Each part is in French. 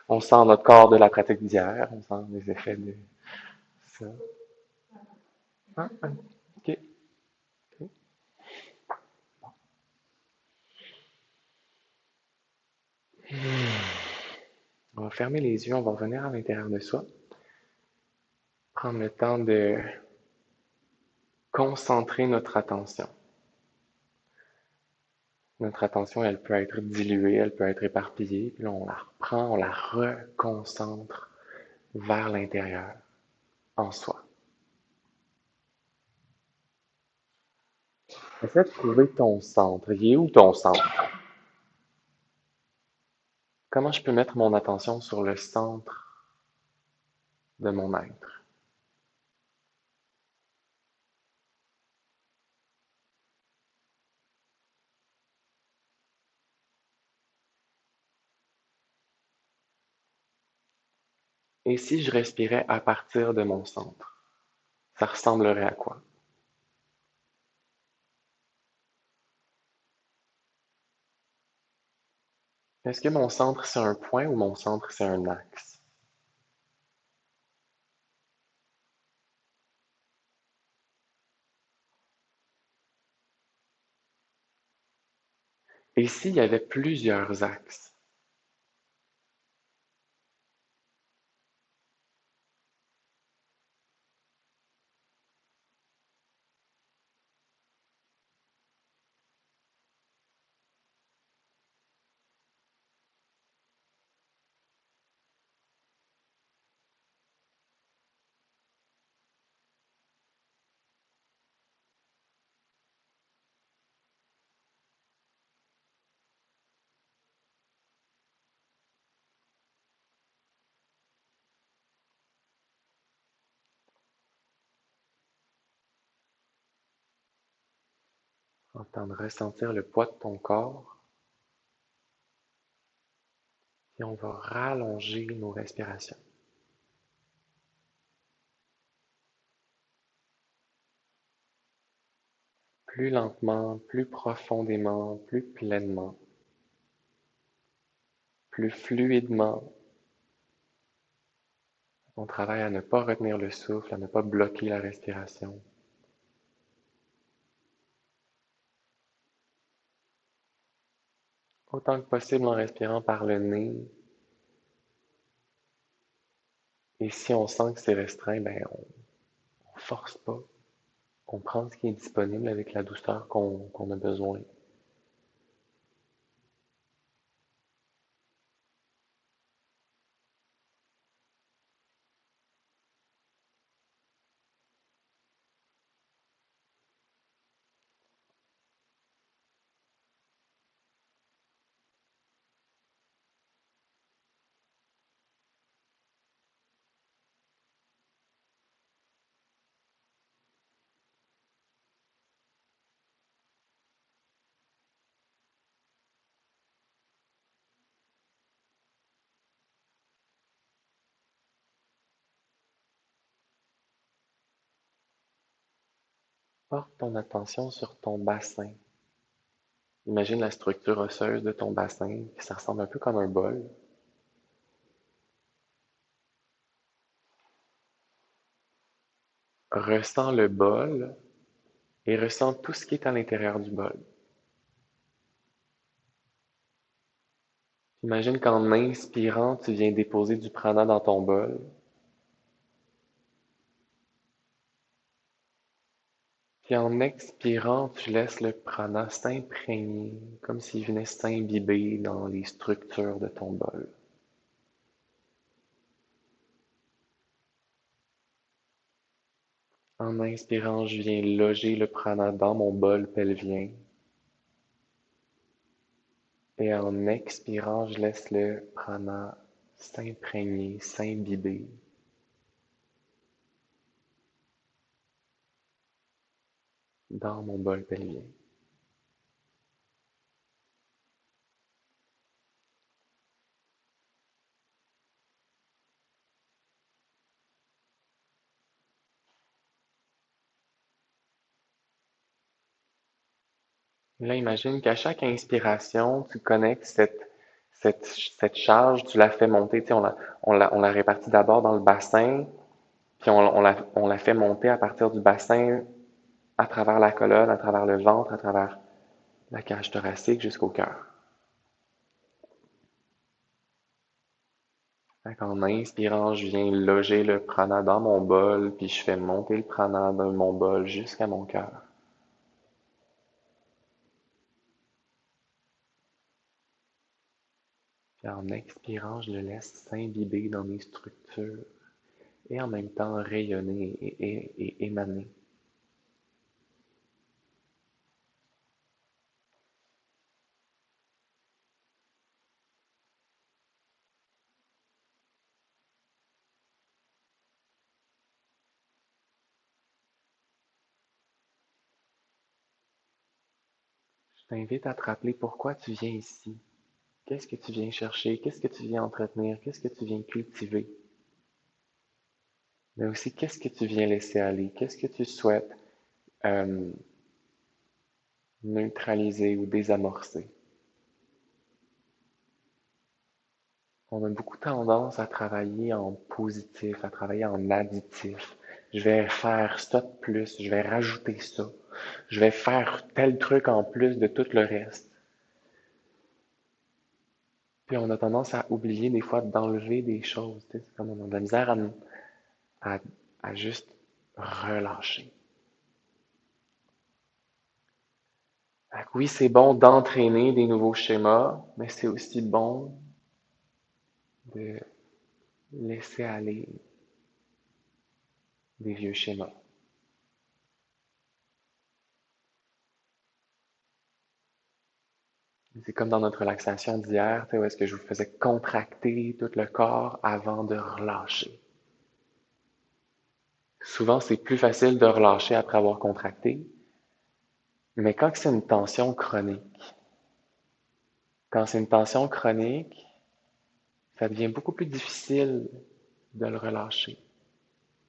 On sent notre corps de la pratique d'hier, on sent les effets de ça. Ah, ok. On va fermer les yeux, on va revenir à l'intérieur de soi. Prendre le temps de concentrer notre attention. Notre attention, elle peut être diluée, elle peut être éparpillée, puis là, on la reprend, on la reconcentre vers l'intérieur, en soi. Essaie de trouver ton centre. Il est où ton centre? Comment je peux mettre mon attention sur le centre de mon être? Et si je respirais à partir de mon centre, ça ressemblerait à quoi? Est-ce que mon centre c'est un point ou mon centre c'est un axe? Et s'il y avait plusieurs axes? En train de ressentir le poids de ton corps, et on va rallonger nos respirations. Plus lentement, plus profondément, plus pleinement, plus fluidement. On travaille à ne pas retenir le souffle, à ne pas bloquer la respiration. Autant que possible en respirant par le nez. Et si on sent que c'est restreint, on force pas. On prend ce qui est disponible avec la douceur qu'on a besoin. Porte ton attention sur ton bassin. Imagine la structure osseuse de ton bassin, ça ressemble un peu comme un bol. Ressens le bol et ressens tout ce qui est à l'intérieur du bol. Imagine qu'en inspirant, tu viens déposer du prana dans ton bol. Puis en expirant, tu laisses le prana s'imprégner, comme s'il venait s'imbiber dans les structures de ton bol. En inspirant, je viens loger le prana dans mon bol pelvien. Et en expirant, je laisse le prana s'imprégner, s'imbiber dans mon bol pelvien. Là, imagine qu'à chaque inspiration, tu connectes Cette charge, tu la fais monter, tu sais, on la répartit d'abord dans le bassin, puis on la fait monter à partir du bassin, à travers la colonne, à travers le ventre, à travers la cage thoracique jusqu'au cœur. En inspirant, je viens loger le prana dans mon bol, puis je fais monter le prana dans mon bol jusqu'à mon cœur. Puis en expirant, je le laisse s'imbiber dans mes structures et en même temps rayonner et émaner. Je t'invite à te rappeler pourquoi tu viens ici. Qu'est-ce que tu viens chercher? Qu'est-ce que tu viens entretenir? Qu'est-ce que tu viens cultiver? Mais aussi, qu'est-ce que tu viens laisser aller? Qu'est-ce que tu souhaites euh, neutraliser ou désamorcer? On a beaucoup tendance à travailler en positif, à travailler en additif. Je vais faire ça de plus, je vais rajouter ça, je vais faire tel truc en plus de tout le reste. Puis on a tendance à oublier des fois d'enlever des choses. C'est comme on a de la misère à, à juste relâcher. Oui, c'est bon d'entraîner des nouveaux schémas, mais c'est aussi bon de laisser aller des vieux schémas. C'est comme dans notre relaxation d'hier, où est-ce que je vous faisais contracter tout le corps avant de relâcher. Souvent, c'est plus facile de relâcher après avoir contracté, mais quand c'est une tension chronique, quand c'est une tension chronique, ça devient beaucoup plus difficile de le relâcher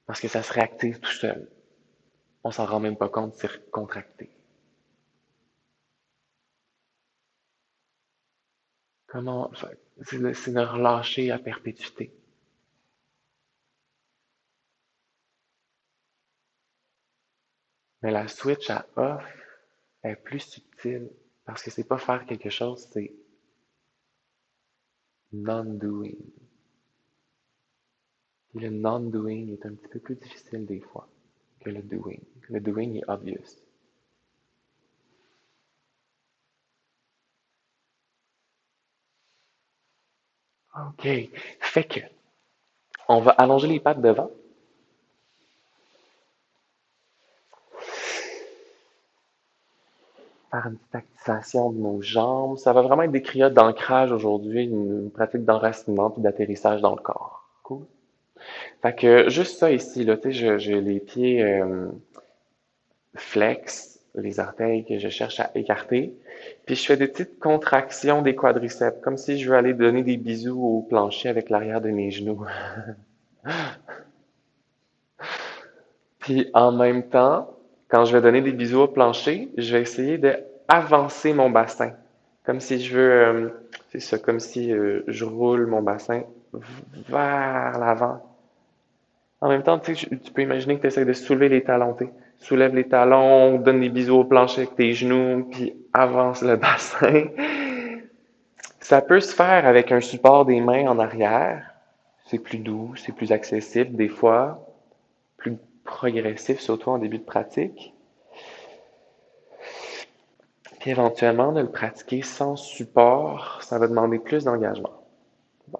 parce que ça se réactive tout seul. On s'en rend même pas compte, c'est contracté. Comment, c'est de relâcher à perpétuité. Mais la switch à off est plus subtile parce que c'est pas faire quelque chose, c'est non-doing. Et le non-doing est un petit peu plus difficile des fois que le doing. Le doing est obvious. OK. Fait que, on va allonger les pattes devant. Faire une petite activation de nos jambes. Ça va vraiment être des criottes d'ancrage aujourd'hui, une pratique d'enracinement puis d'atterrissage dans le corps. Cool. Fait que juste ça ici, là, tu sais, j'ai les pieds flex, les orteils que je cherche à écarter. Puis je fais des petites contractions des quadriceps, comme si je veux aller donner des bisous au plancher avec l'arrière de mes genoux. Puis en même temps, quand je vais donner des bisous au plancher, je vais essayer de avancer mon bassin. Comme si je veux, c'est ça, comme si je roule mon bassin vers l'avant. En même temps, tu peux imaginer que tu essaies de soulever les talons. Soulève les talons, donne des bisous au plancher avec tes genoux, puis avance le bassin. Ça peut se faire avec un support des mains en arrière. C'est plus doux, c'est plus accessible des fois, plus progressif, surtout en début de pratique. Puis éventuellement, de le pratiquer sans support, ça va demander plus d'engagement. Bon.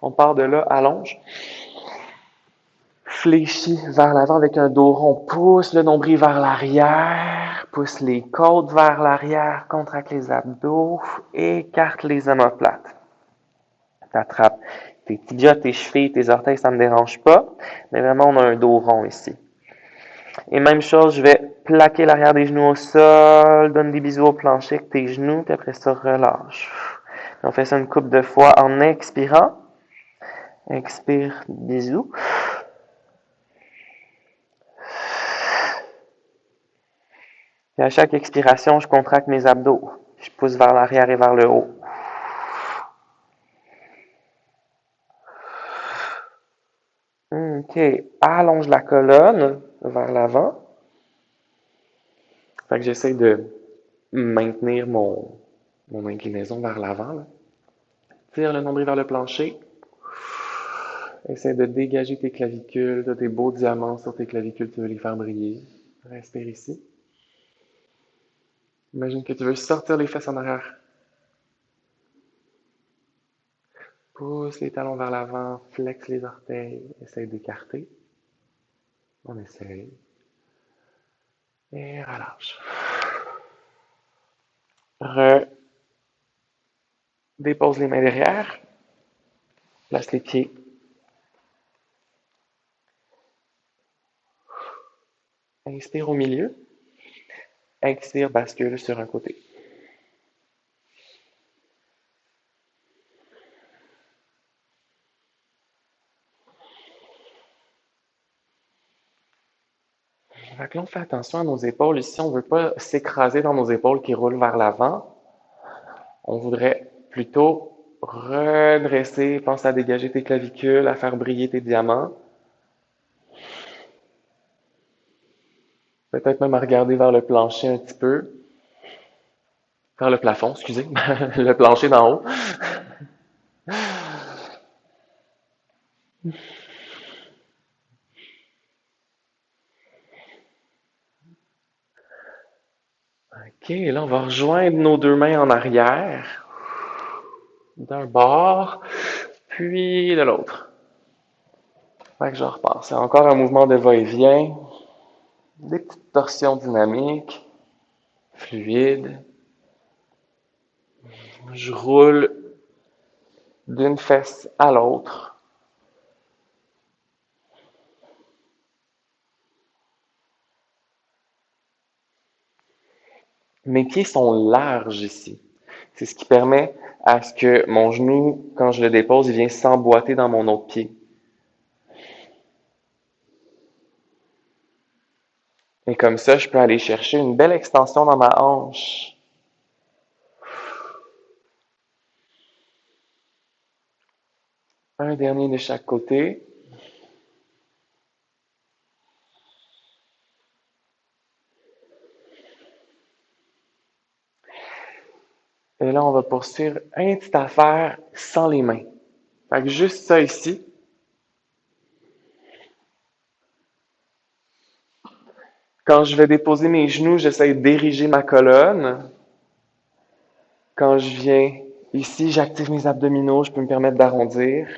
On part de là, allonge. Fléchis vers l'avant avec un dos rond. Pousse le nombril vers l'arrière. Pousse les côtes vers l'arrière. Contracte les abdos. Écarte les omoplates. T'attrapes tes tibias, tes chevilles, tes orteils, ça ne me dérange pas. Mais vraiment, on a un dos rond ici. Et même chose, je vais plaquer l'arrière des genoux au sol. Donne des bisous au plancher avec tes genoux. Puis après ça, relâche. On fait ça une couple de fois en expirant. Expire, bisous. Et à chaque expiration, je contracte mes abdos. Je pousse vers l'arrière et vers le haut. OK. Allonge la colonne vers l'avant. Fait que j'essaie de maintenir mon inclinaison vers l'avant, là. Tire le nombril vers le plancher. Essaie de dégager tes clavicules. Tu as tes beaux diamants sur tes clavicules, tu veux les faire briller. Respire ici. Imagine que tu veux sortir les fesses en arrière. Pousse les talons vers l'avant, flexe les orteils, essaye d'écarter. On essaye. Et relâche. Dépose les mains derrière. Place les pieds. Inspire au milieu. Expire, bascule sur un côté. Fait que là, on fait attention à nos épaules. Ici, on ne veut pas s'écraser dans nos épaules qui roulent vers l'avant. On voudrait plutôt redresser. Pense à dégager tes clavicules, à faire briller tes diamants. Peut-être même à regarder vers le plancher un petit peu. Vers le plafond, excusez. Le plancher d'en haut. OK, là, on va rejoindre nos deux mains en arrière, d'un bord, puis de l'autre. Fait que je repars. C'est encore un mouvement de va-et-vient, des petites torsions dynamiques, fluides. Je roule d'une fesse à l'autre. Mes pieds sont larges ici. C'est ce qui permet à ce que mon genou, quand je le dépose, il vient s'emboîter dans mon autre pied. Et comme ça, je peux aller chercher une belle extension dans ma hanche. Un dernier de chaque côté. Et là, on va poursuivre une petite affaire sans les mains. Fait que juste ça ici. Quand je vais déposer mes genoux, j'essaie d'ériger ma colonne. Quand je viens ici, j'active mes abdominaux, je peux me permettre d'arrondir.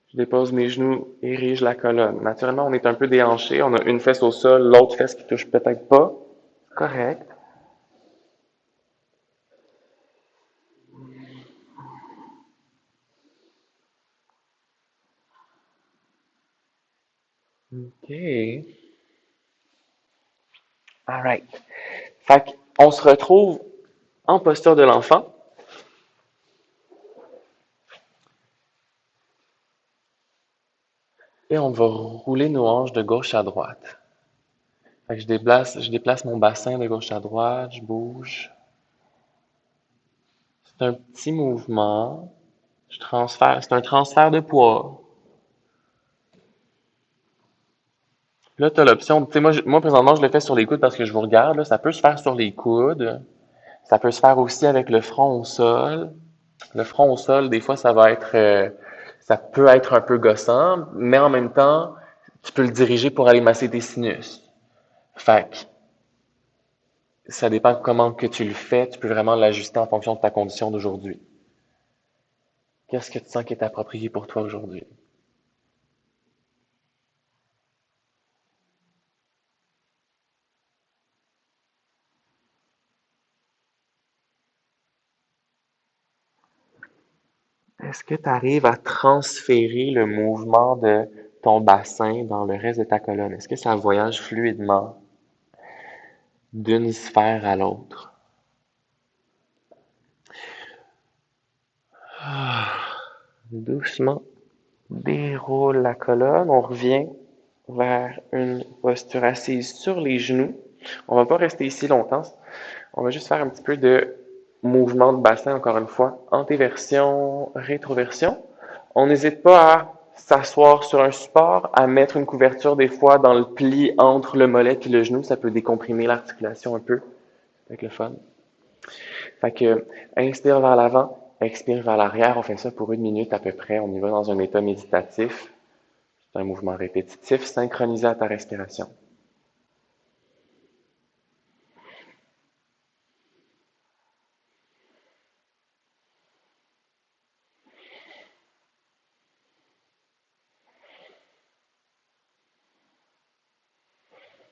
Je dépose mes genoux, érige la colonne. Naturellement, on est un peu déhanché. On a une fesse au sol, l'autre fesse qui touche peut-être pas. Correct. OK. All right. Fait qu'on se retrouve en posture de l'enfant. Et on va rouler nos hanches de gauche à droite. Fait que je déplace mon bassin de gauche à droite, je bouge. C'est un petit mouvement. C'est un transfert de poids. Là, tu as l'option, tu sais, moi, présentement, je le fais sur les coudes parce que je vous regarde, là, ça peut se faire sur les coudes. Ça peut se faire aussi avec le front au sol. Le front au sol, des fois, ça peut être un peu gossant, mais en même temps, tu peux le diriger pour aller masser tes sinus. Fait que, ça dépend comment que tu le fais, tu peux vraiment l'ajuster en fonction de ta condition d'aujourd'hui. Qu'est-ce que tu sens qui est approprié pour toi aujourd'hui? Est-ce que tu arrives à transférer le mouvement de ton bassin dans le reste de ta colonne? Est-ce que ça voyage fluidement d'une sphère à l'autre? Doucement, déroule la colonne. On revient vers une posture assise sur les genoux. On va pas rester ici longtemps. On va juste faire un petit peu de mouvement de bassin, encore une fois. Antéversion, rétroversion. On n'hésite pas à s'asseoir sur un support, à mettre une couverture des fois dans le pli entre le mollet et le genou. Ça peut décomprimer l'articulation un peu. Avec le fun. Fait que, inspire vers l'avant, expire vers l'arrière. On fait ça pour 1 minute à peu près. On y va dans un état méditatif. C'est un mouvement répétitif, synchronisé à ta respiration.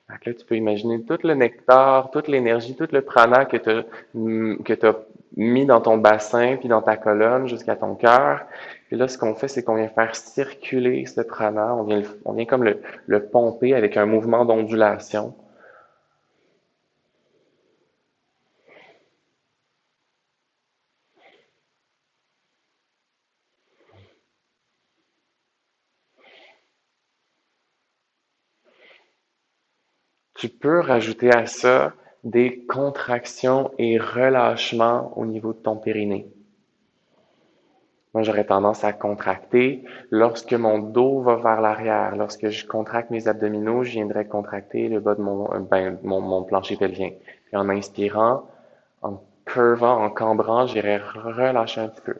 Fait que là, tu peux imaginer tout le nectar, toute l'énergie, tout le prana que tu mis dans ton bassin, puis dans ta colonne jusqu'à ton cœur. Puis là, ce qu'on fait, c'est qu'on vient faire circuler ce prana. On vient comme le pomper avec un mouvement d'ondulation. Tu peux rajouter à ça des contractions et relâchements au niveau de ton périnée. Moi, j'aurais tendance à contracter lorsque mon dos va vers l'arrière. Lorsque je contracte mes abdominaux, je viendrais contracter le bas de mon plancher pelvien. Puis en inspirant, en curvant, en cambrant, j'irais relâcher un petit peu.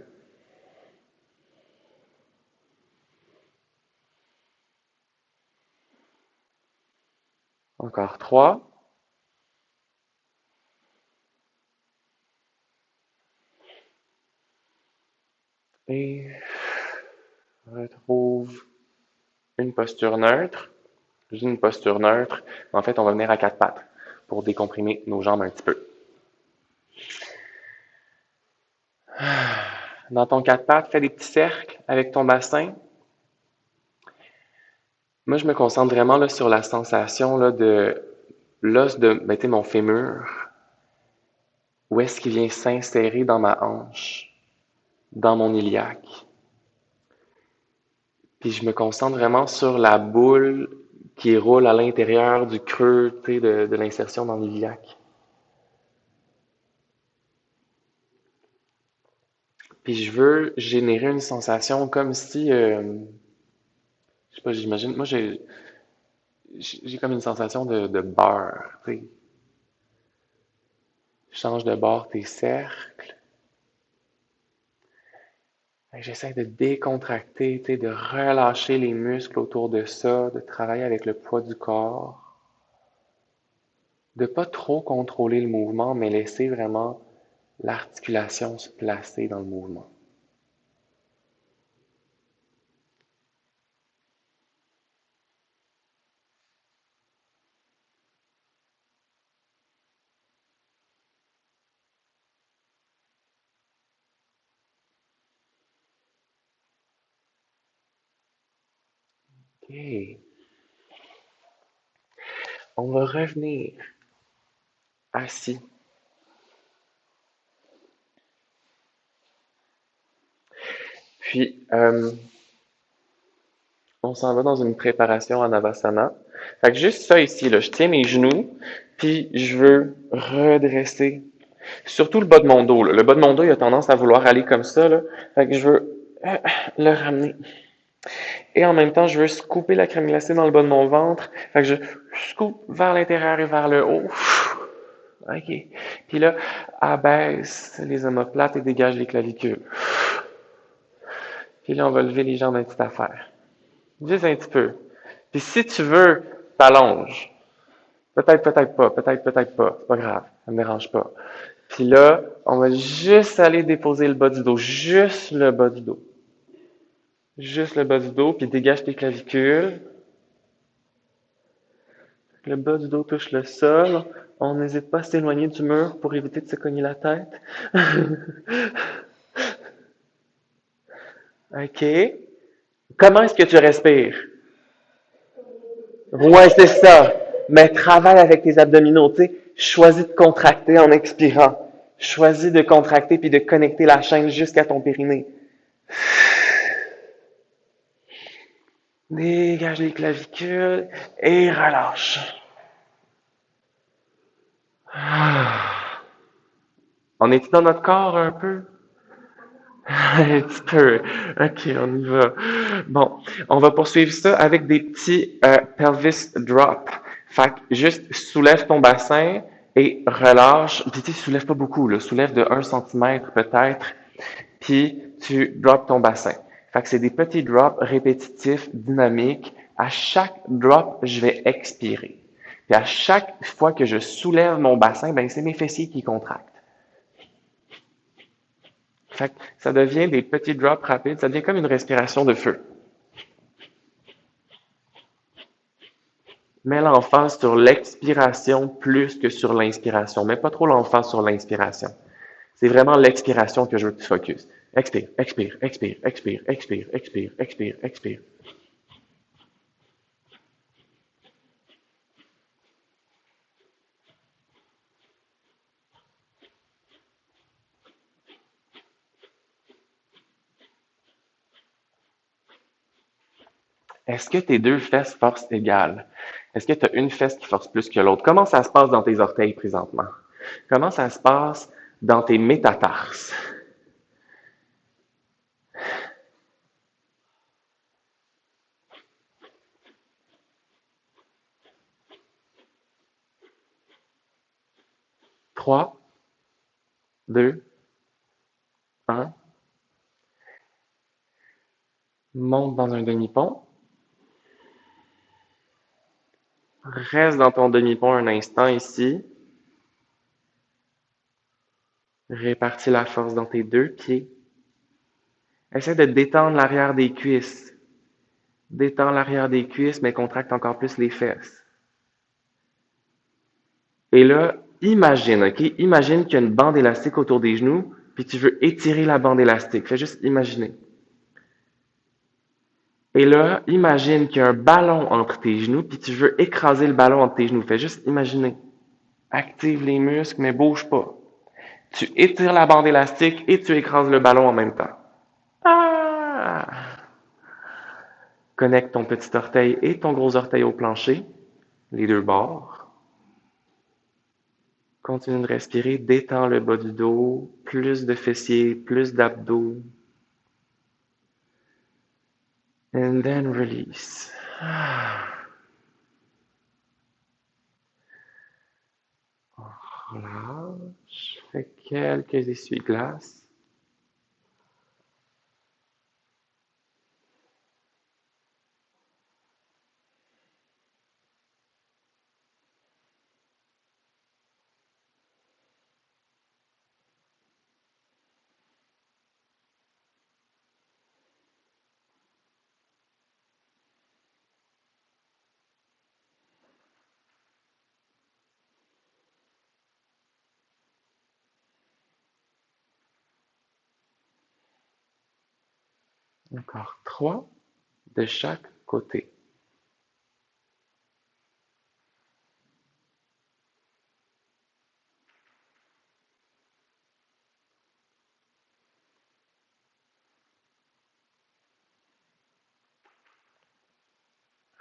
Encore 3. Et retrouve une posture neutre. Je dis une posture neutre. En fait, on va venir à 4 pattes pour décomprimer nos jambes un petit peu. Dans ton 4 pattes, fais des petits cercles avec ton bassin. Moi, je me concentre vraiment là, sur la sensation là, de l'os de mon fémur. Où est-ce qu'il vient s'insérer dans ma hanche, dans mon iliaque. Puis je me concentre vraiment sur la boule qui roule à l'intérieur du creux de l'insertion dans l'iliaque. Puis je veux générer une sensation comme si, je sais pas, j'imagine, moi j'ai comme une sensation de beurre, tu sais. Change de bord tes cercles. J'essaie de décontracter, tu sais, de relâcher les muscles autour de ça, de travailler avec le poids du corps, de pas trop contrôler le mouvement, mais laisser vraiment l'articulation se placer dans le mouvement. OK. On va revenir assis. Puis, on s'en va dans une préparation à Navasana. Fait que juste ça ici, là, je tiens mes genoux, puis je veux redresser. Surtout le bas de mon dos. Là. Le bas de mon dos, il a tendance à vouloir aller comme ça. Là. Fait que je veux le ramener. Et en même temps, je veux scooper la crème glacée dans le bas de mon ventre. Fait que je scoop vers l'intérieur et vers le haut. OK. Puis là, abaisse les omoplates et dégage les clavicules. Puis là, on va lever les jambes un petit affaire. Juste un petit peu. Puis si tu veux, t'allonges. Peut-être, peut-être pas. Peut-être, peut-être pas. C'est pas grave. Ça me dérange pas. Puis là, on va juste aller déposer le bas du dos. Juste le bas du dos. Juste le bas du dos. Puis dégage tes clavicules. Le bas du dos touche le sol. On n'hésite pas à s'éloigner du mur pour éviter de se cogner la tête. OK. Comment est-ce que tu respires? Ouais, c'est ça. Mais travaille avec tes abdominaux, tu sais. Choisis de contracter en expirant. Choisis de contracter puis de connecter la chaîne jusqu'à ton périnée. Dégage les clavicules et relâche. On est dans notre corps un peu? Un petit peu. OK, on y va. Bon, on va poursuivre ça avec des petits pelvis drops. Fait que juste soulève ton bassin et relâche. Puis tu sais, soulève pas beaucoup, là. Soulève de 1 centimètre peut-être. Puis tu drops ton bassin. Fait que c'est des petits drops répétitifs, dynamiques. À chaque drop, je vais expirer. Puis à chaque fois que je soulève mon bassin, ben c'est mes fessiers qui contractent. Fait que ça devient des petits drops rapides, ça devient comme une respiration de feu. Mets l'emphase sur l'expiration plus que sur l'inspiration. Mets pas trop l'emphase sur l'inspiration. C'est vraiment l'expiration que je veux que tu focuses. Expire, expire, expire, expire, expire, expire, expire, expire. Est-ce que tes deux fesses forcent égale? Est-ce que tu as une fesse qui force plus que l'autre? Comment ça se passe dans tes orteils présentement? Comment ça se passe dans tes métatarses? 3, 2, 1. Monte dans un demi-pont. Reste dans ton demi-pont un instant ici. Répartis la force dans tes deux pieds. Essaie de détendre l'arrière des cuisses. Détends l'arrière des cuisses, mais contracte encore plus les fesses. Et là, imagine, OK? Imagine qu'il y a une bande élastique autour des genoux, puis tu veux étirer la bande élastique. Fais juste imaginer. Et là, imagine qu'il y a un ballon entre tes genoux, puis tu veux écraser le ballon entre tes genoux. Fais juste imaginer. Active les muscles, mais bouge pas. Tu étires la bande élastique et tu écrases le ballon en même temps. Ah! Connecte ton petit orteil et ton gros orteil au plancher, les deux bords. Continue de respirer, détends le bas du dos, plus de fessiers, plus d'abdos. And then release. Relâche. Fais quelques essuie-glaces. Encore 3 de chaque côté.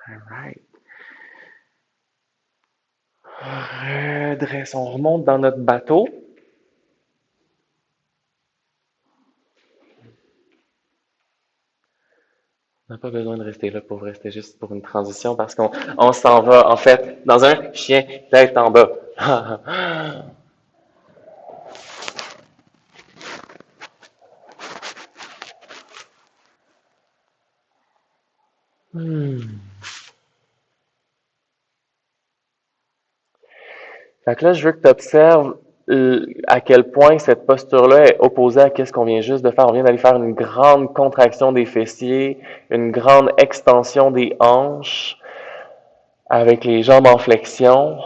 All right. Redresse, on remonte dans notre bateau. On n'a pas besoin de rester là pour rester juste pour une transition parce qu'on s'en va en fait dans un chien tête en bas. Fait que là, je veux que tu observes à quel point cette posture-là est opposée à ce qu'on vient juste de faire. On vient d'aller faire une grande contraction des fessiers, une grande extension des hanches avec les jambes en flexion.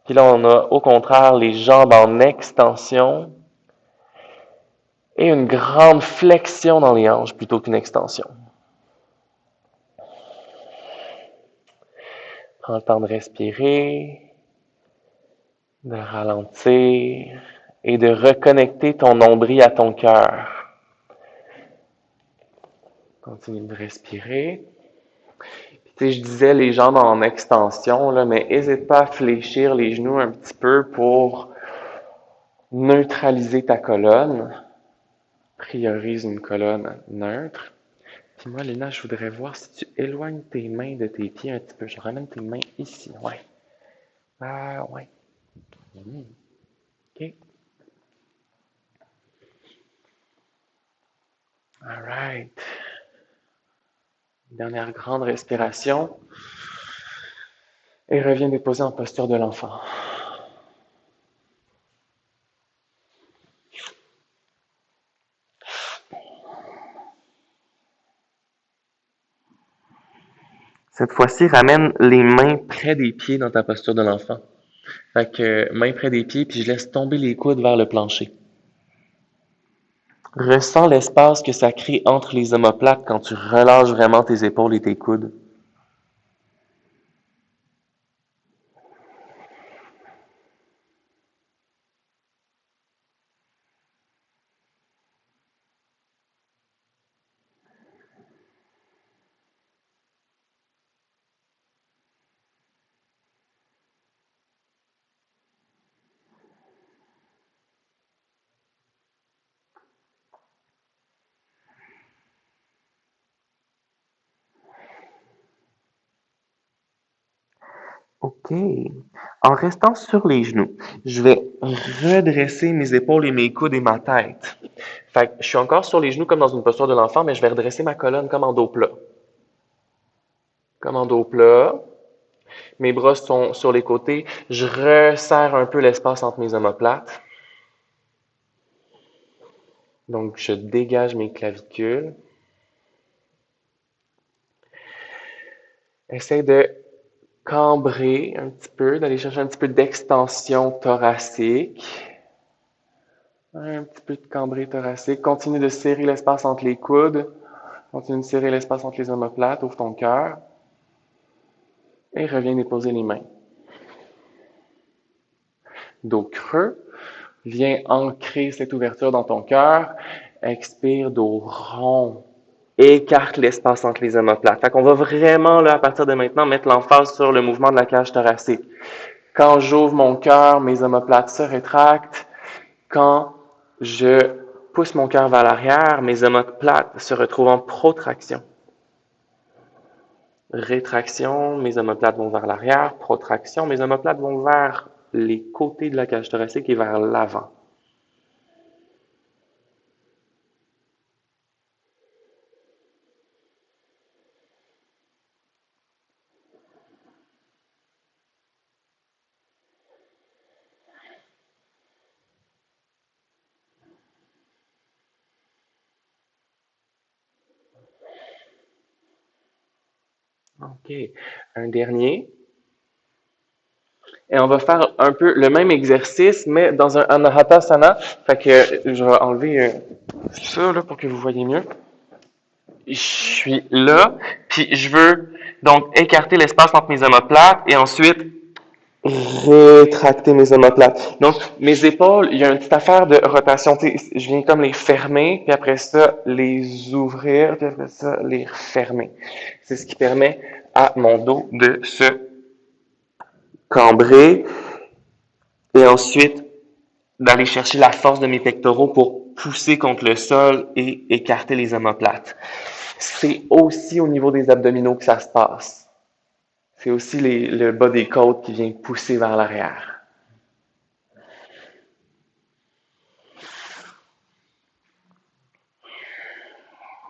Puis là, on a au contraire les jambes en extension et une grande flexion dans les hanches plutôt qu'une extension. Prends le temps de respirer, de ralentir et de reconnecter ton nombril à ton cœur. Continue de respirer. Puis, tu sais, je disais les jambes en extension, là, mais n'hésite pas à fléchir les genoux un petit peu pour neutraliser ta colonne. priorise une colonne neutre. Puis moi, Léna, je voudrais voir si tu éloignes tes mains de tes pieds un petit peu. Je ramène tes mains ici. Ouais. Ah, ouais. OK. All right. Dernière grande respiration. Et reviens déposer en posture de l'enfant. Cette fois-ci, ramène les mains près des pieds dans ta posture de l'enfant. Fait que mains près des pieds, puis je laisse tomber les coudes vers le plancher. Ressens l'espace que ça crée entre les omoplates quand tu relâches vraiment tes épaules et tes coudes. OK. En restant sur les genoux, je vais redresser mes épaules et mes coudes et ma tête. Fait que je suis encore sur les genoux comme dans une posture de l'enfant, mais je vais redresser ma colonne comme en dos plat. Comme en dos plat. Mes bras sont sur les côtés. Je resserre un peu l'espace entre mes omoplates. Donc, je dégage mes clavicules. Essaye de cambrer un petit peu, d'aller chercher un petit peu d'extension thoracique. Un petit peu de cambré thoracique. Continue de serrer l'espace entre les coudes. Continue de serrer l'espace entre les omoplates. Ouvre ton cœur. Et reviens déposer les mains. Dos creux. Viens ancrer cette ouverture dans ton cœur. Expire, dos rond. Écarte l'espace entre les omoplates. Fait qu'on va vraiment, là, à partir de maintenant, mettre l'emphase sur le mouvement de la cage thoracique. Quand j'ouvre mon cœur, mes omoplates se rétractent. Quand je pousse mon cœur vers l'arrière, mes omoplates se retrouvent en protraction. Rétraction, mes omoplates vont vers l'arrière. Protraction, mes omoplates vont vers les côtés de la cage thoracique et vers l'avant. OK. Un dernier. Et on va faire un peu le même exercice, mais dans un Anahatasana. Fait que je vais enlever ça là, pour que vous voyez mieux. Je suis là, puis je veux donc écarter l'espace entre mes omoplates et ensuite rétracter mes omoplates. Donc, mes épaules, il y a une petite affaire de rotation. Je viens comme les fermer, puis après ça, les ouvrir, puis après ça, les refermer. C'est ce qui permet à mon dos de se cambrer et ensuite d'aller chercher la force de mes pectoraux pour pousser contre le sol et écarter les omoplates. C'est aussi au niveau des abdominaux que ça se passe. C'est aussi le bas des côtes qui vient pousser vers l'arrière.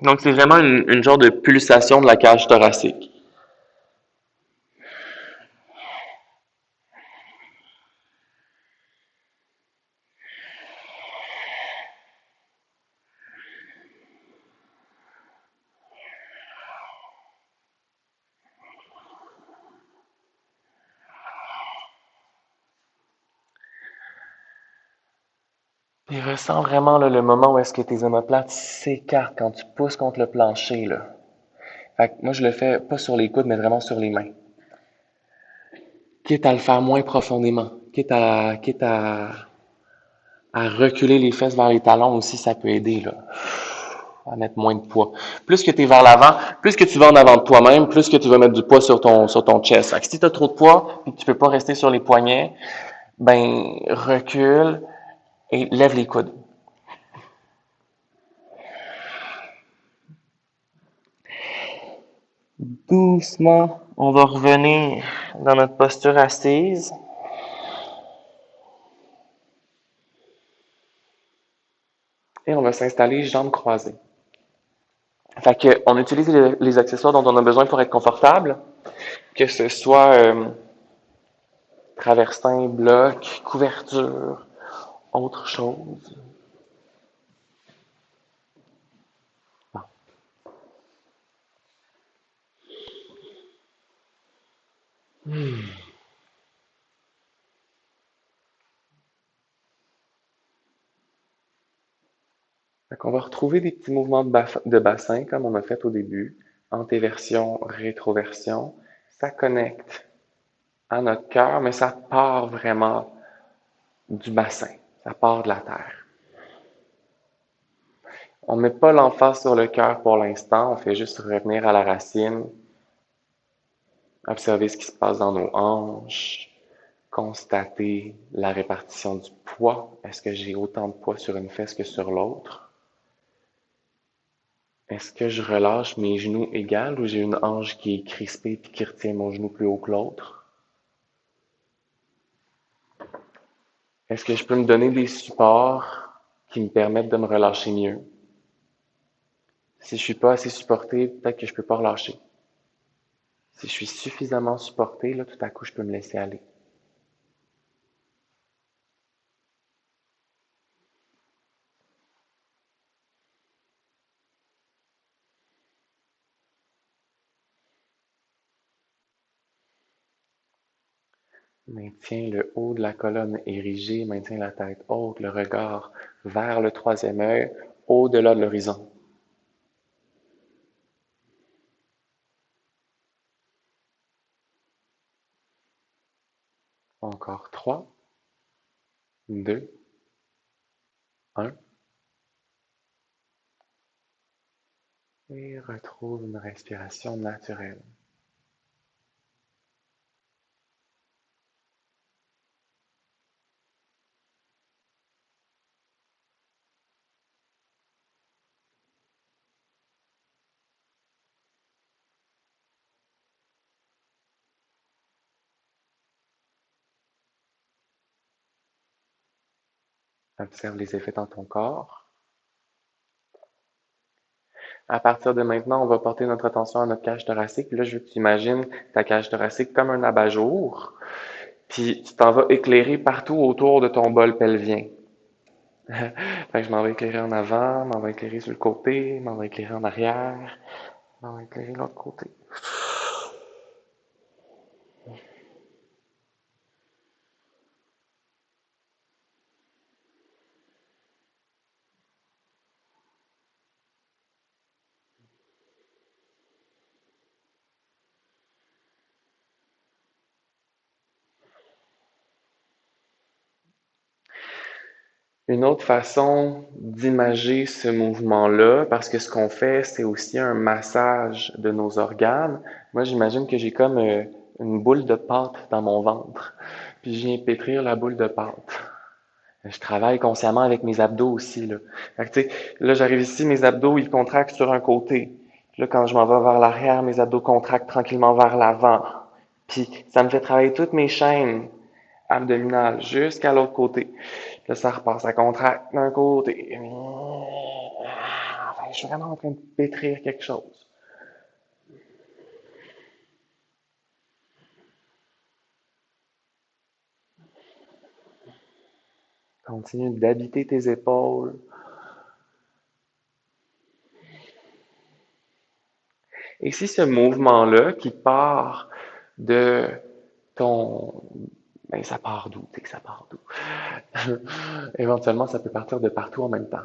Donc, c'est vraiment une genre de pulsation de la cage thoracique. Et ressens vraiment là, le moment où est-ce que tes omoplates s'écartent quand tu pousses contre le plancher. Là. Fait que moi, je le fais pas sur les coudes, mais vraiment sur les mains. Quitte à le faire moins profondément. Quitte à reculer les fesses vers les talons aussi, ça peut aider. Là. À mettre moins de poids. Plus que tu es vers l'avant, plus que tu vas en avant de toi-même, plus que tu vas mettre du poids sur ton chest. Fait que si tu as trop de poids et que tu peux pas rester sur les poignets, ben recule et lève les coudes. Doucement, on va revenir dans notre posture assise. Et on va s'installer jambes croisées. Fait que, on utilise les accessoires dont on a besoin pour être confortable, que ce soit traversin, bloc, couverture, autre chose. Fait qu'on va retrouver des petits mouvements de bassin comme on a fait au début. Antéversion, rétroversion. Ça connecte à notre cœur, mais ça part vraiment du bassin. Ça part de la terre. On ne met pas l'emphase sur le cœur pour l'instant, on fait juste revenir à la racine, observer ce qui se passe dans nos hanches, constater la répartition du poids. Est-ce que j'ai autant de poids sur une fesse que sur l'autre? Est-ce que je relâche mes genoux égales ou j'ai une hanche qui est crispée et qui retient mon genou plus haut que l'autre? Est-ce que je peux me donner des supports qui me permettent de me relâcher mieux? Si je suis pas assez supporté, peut-être que je peux pas relâcher. Si je suis suffisamment supporté, là, tout à coup, je peux me laisser aller. Maintiens le haut de la colonne érigé, maintiens la tête haute, le regard vers le troisième œil, au-delà de l'horizon. Encore 3, 2, 1. Et retrouve une respiration naturelle. Observe les effets dans ton corps. À partir de maintenant, on va porter notre attention à notre cage thoracique. Puis là, je veux que tu imagines ta cage thoracique comme un abat-jour. Puis tu t'en vas éclairer partout autour de ton bol pelvien. Fait que je m'en vais éclairer en avant, m'en vais éclairer sur le côté, m'en vais éclairer en arrière, m'en vais éclairer de l'autre côté. Une autre façon d'imager ce mouvement-là, parce que ce qu'on fait, c'est aussi un massage de nos organes. Moi, j'imagine que j'ai comme une boule de pâte dans mon ventre, puis je viens pétrir la boule de pâte. Je travaille consciemment avec mes abdos aussi, là. Fait que, tu sais, là, j'arrive ici, mes abdos, ils contractent sur un côté. Puis là, quand je m'en vais vers l'arrière, mes abdos contractent tranquillement vers l'avant. Puis ça me fait travailler toutes mes chaînes abdominales jusqu'à l'autre côté. Là, ça repart, ça contracte d'un côté. Enfin, je suis vraiment en train de pétrir quelque chose. Continue d'habiter tes épaules. Et si ce mouvement-là qui part de ton... Ben, ça part d'où? Tu sais que ça part d'où? Éventuellement, ça peut partir de partout en même temps.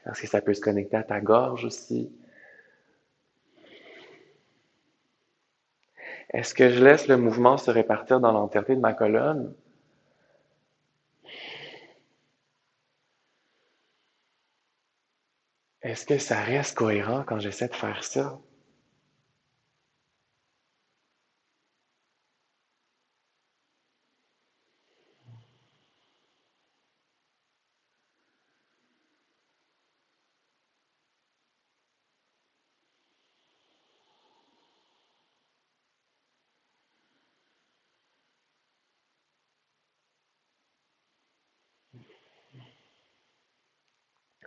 Parce que ça peut se connecter à ta gorge aussi. Est-ce que je laisse le mouvement se répartir dans l'entièreté de ma colonne? Est-ce que ça reste cohérent quand j'essaie de faire ça?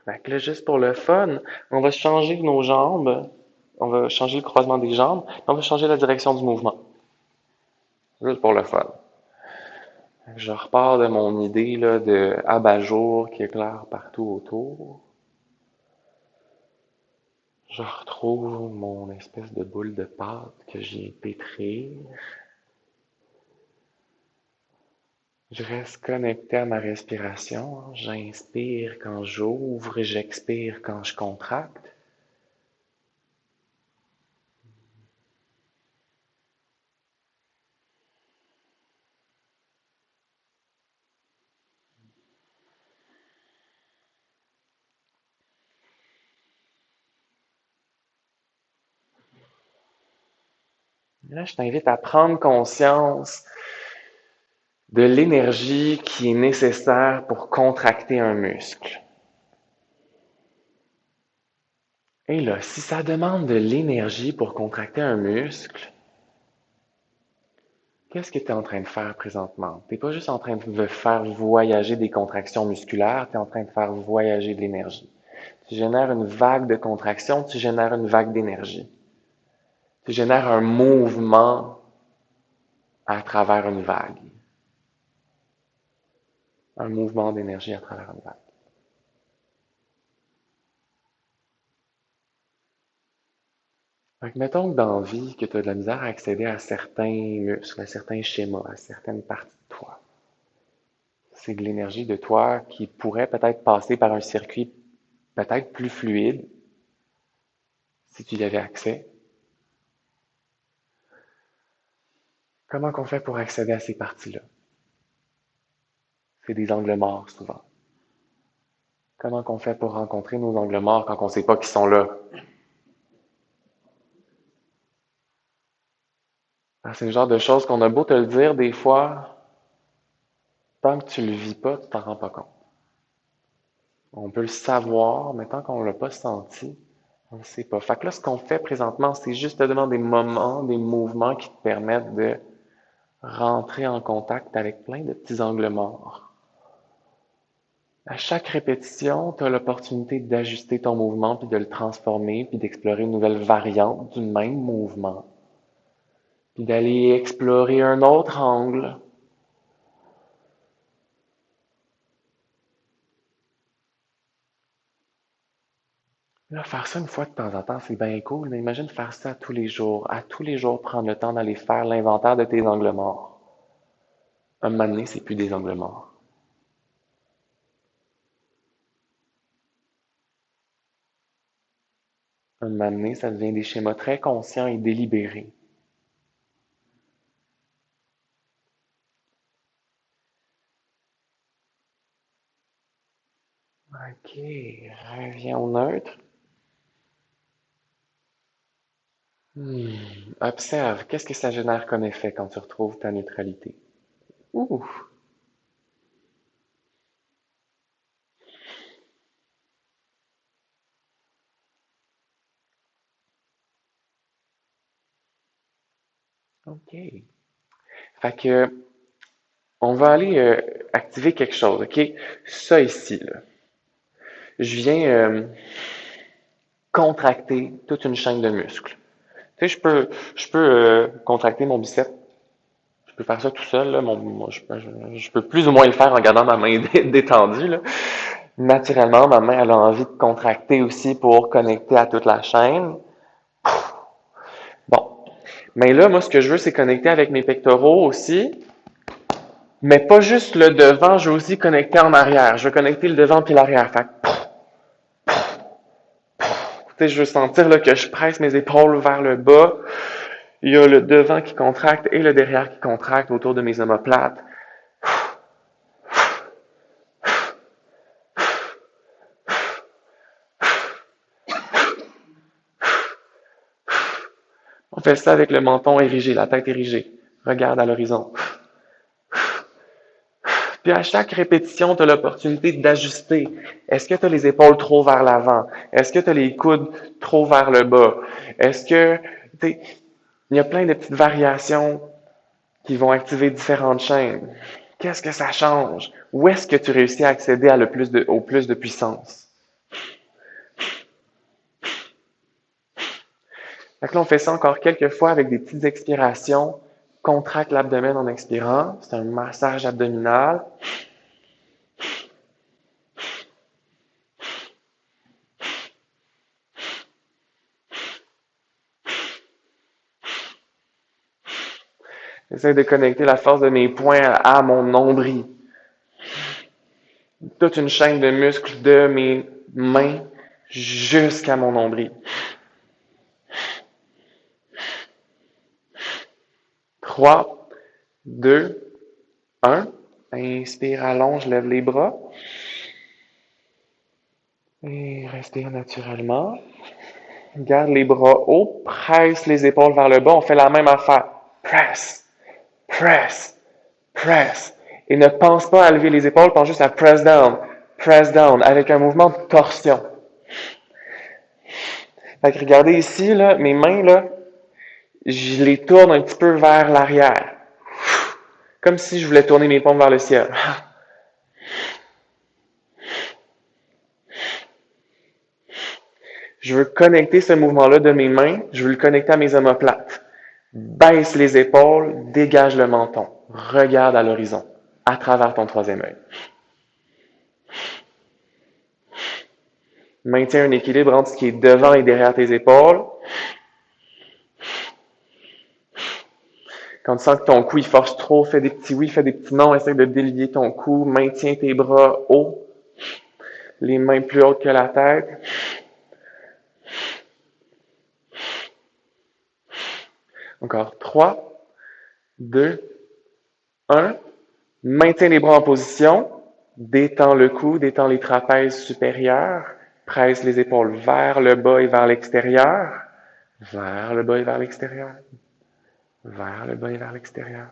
Fait que là, juste pour le fun, on va changer nos jambes, on va changer le croisement des jambes, on va changer la direction du mouvement. Juste pour le fun. Je repars de mon idée là, de abat-jour qui éclaire partout autour. Je retrouve mon espèce de boule de pâte que j'ai pétrir. Je reste connecté à ma respiration. J'inspire quand j'ouvre, j'expire quand je contracte. Là, je t'invite à prendre conscience de l'énergie qui est nécessaire pour contracter un muscle. Et là, si ça demande de l'énergie pour contracter un muscle, qu'est-ce que tu es en train de faire présentement? Tu n'es pas juste en train de faire voyager des contractions musculaires, tu es en train de faire voyager de l'énergie. Tu génères une vague de contraction, tu génères une vague d'énergie. Tu génères un mouvement à travers une vague. Un mouvement d'énergie à travers une vague. Donc, mettons que dans la vie, que tu as de la misère à accéder à certains muscles, à certains schémas, à certaines parties de toi. C'est de l'énergie de toi qui pourrait peut-être passer par un circuit peut-être plus fluide si tu y avais accès. Comment qu'on fait pour accéder à ces parties-là? C'est des angles morts souvent. Comment qu'on fait pour rencontrer nos angles morts quand on ne sait pas qu'ils sont là? C'est le genre de choses qu'on a beau te le dire des fois, tant que tu le vis pas, tu t'en rends pas compte. On peut le savoir, mais tant qu'on l'a pas senti, on ne sait pas. Fait que là, ce qu'on fait présentement, c'est juste te demander des moments, des mouvements qui te permettent de rentrer en contact avec plein de petits angles morts. À chaque répétition, tu as l'opportunité d'ajuster ton mouvement, puis de le transformer, puis d'explorer une nouvelle variante du même mouvement. Puis d'aller explorer un autre angle. Là, faire ça une fois de temps en temps, c'est bien cool, mais imagine faire ça tous les jours. À tous les jours, prendre le temps d'aller faire l'inventaire de tes angles morts. Un moment donné, c'est plus des angles morts. Un moment donné, ça devient des schémas très conscients et délibérés. Ok, reviens au neutre. Observe, qu'est-ce que ça génère comme effet quand tu retrouves ta neutralité? Ouh, ok. Fait que, on va aller activer quelque chose, ok? Ça ici, là. Je viens contracter toute une chaîne de muscles. Tu sais, je peux contracter mon biceps. Je peux faire ça tout seul, là. Je peux plus ou moins le faire en gardant ma main détendue, là. Naturellement, ma main, elle a envie de contracter aussi pour connecter à toute la chaîne. Bon. Mais là, moi, ce que je veux, c'est connecter avec mes pectoraux aussi. Mais pas juste le devant, je veux aussi connecter en arrière. Je veux connecter le devant puis l'arrière. Fait que, tu sais, je veux sentir là, que je presse mes épaules vers le bas. Il y a le devant qui contracte et le derrière qui contracte autour de mes omoplates. On fait ça avec le menton érigé, la tête érigée. Regarde à l'horizon. Puis à chaque répétition, tu as l'opportunité d'ajuster. Est-ce que tu as les épaules trop vers l'avant? Est-ce que tu as les coudes trop vers le bas? Est-ce que... Il y a plein de petites variations qui vont activer différentes chaînes. Qu'est-ce que ça change? Où est-ce que tu réussis à accéder au plus de puissance? Fait que là, on fait ça encore quelques fois avec des petites expirations. Contracte l'abdomen en expirant. C'est un massage abdominal. J'essaie de connecter la force de mes poings à mon nombril. Toute une chaîne de muscles de mes mains jusqu'à mon nombril. 3, 2, 1. Inspire, allonge, lève les bras. Et respire naturellement. Garde les bras hauts, presse les épaules vers le bas. On fait la même affaire. Press, press, press. Et ne pense pas à lever les épaules, pense juste à press down, avec un mouvement de torsion. Fait que regardez ici, là, mes mains, là, je les tourne un petit peu vers l'arrière. Comme si je voulais tourner mes paumes vers le ciel. Je veux connecter ce mouvement-là de mes mains, je veux le connecter à mes omoplates. Baisse les épaules, dégage le menton. Regarde à l'horizon, à travers ton troisième œil. Maintiens un équilibre entre ce qui est devant et derrière tes épaules. Quand tu sens que ton cou il force trop, fais des petits oui, fais des petits non, essaie de délier ton cou, maintiens tes bras hauts, les mains plus hautes que la tête. Encore 3, 2, 1. Maintiens les bras en position. Détends le cou, détends les trapèzes supérieurs. Presse les épaules vers le bas et vers l'extérieur. Vers le bas et vers l'extérieur. Vers le bas et vers l'extérieur.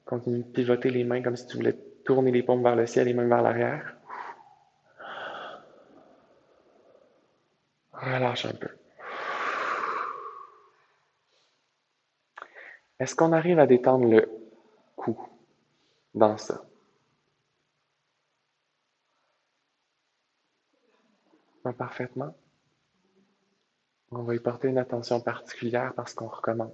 Continue de pivoter les mains comme si tu voulais tourner les paumes vers le ciel et les mains vers l'arrière. Relâche un peu. Est-ce qu'on arrive à détendre le cou dans ça? Pas parfaitement? On va y porter une attention particulière parce qu'on recommence.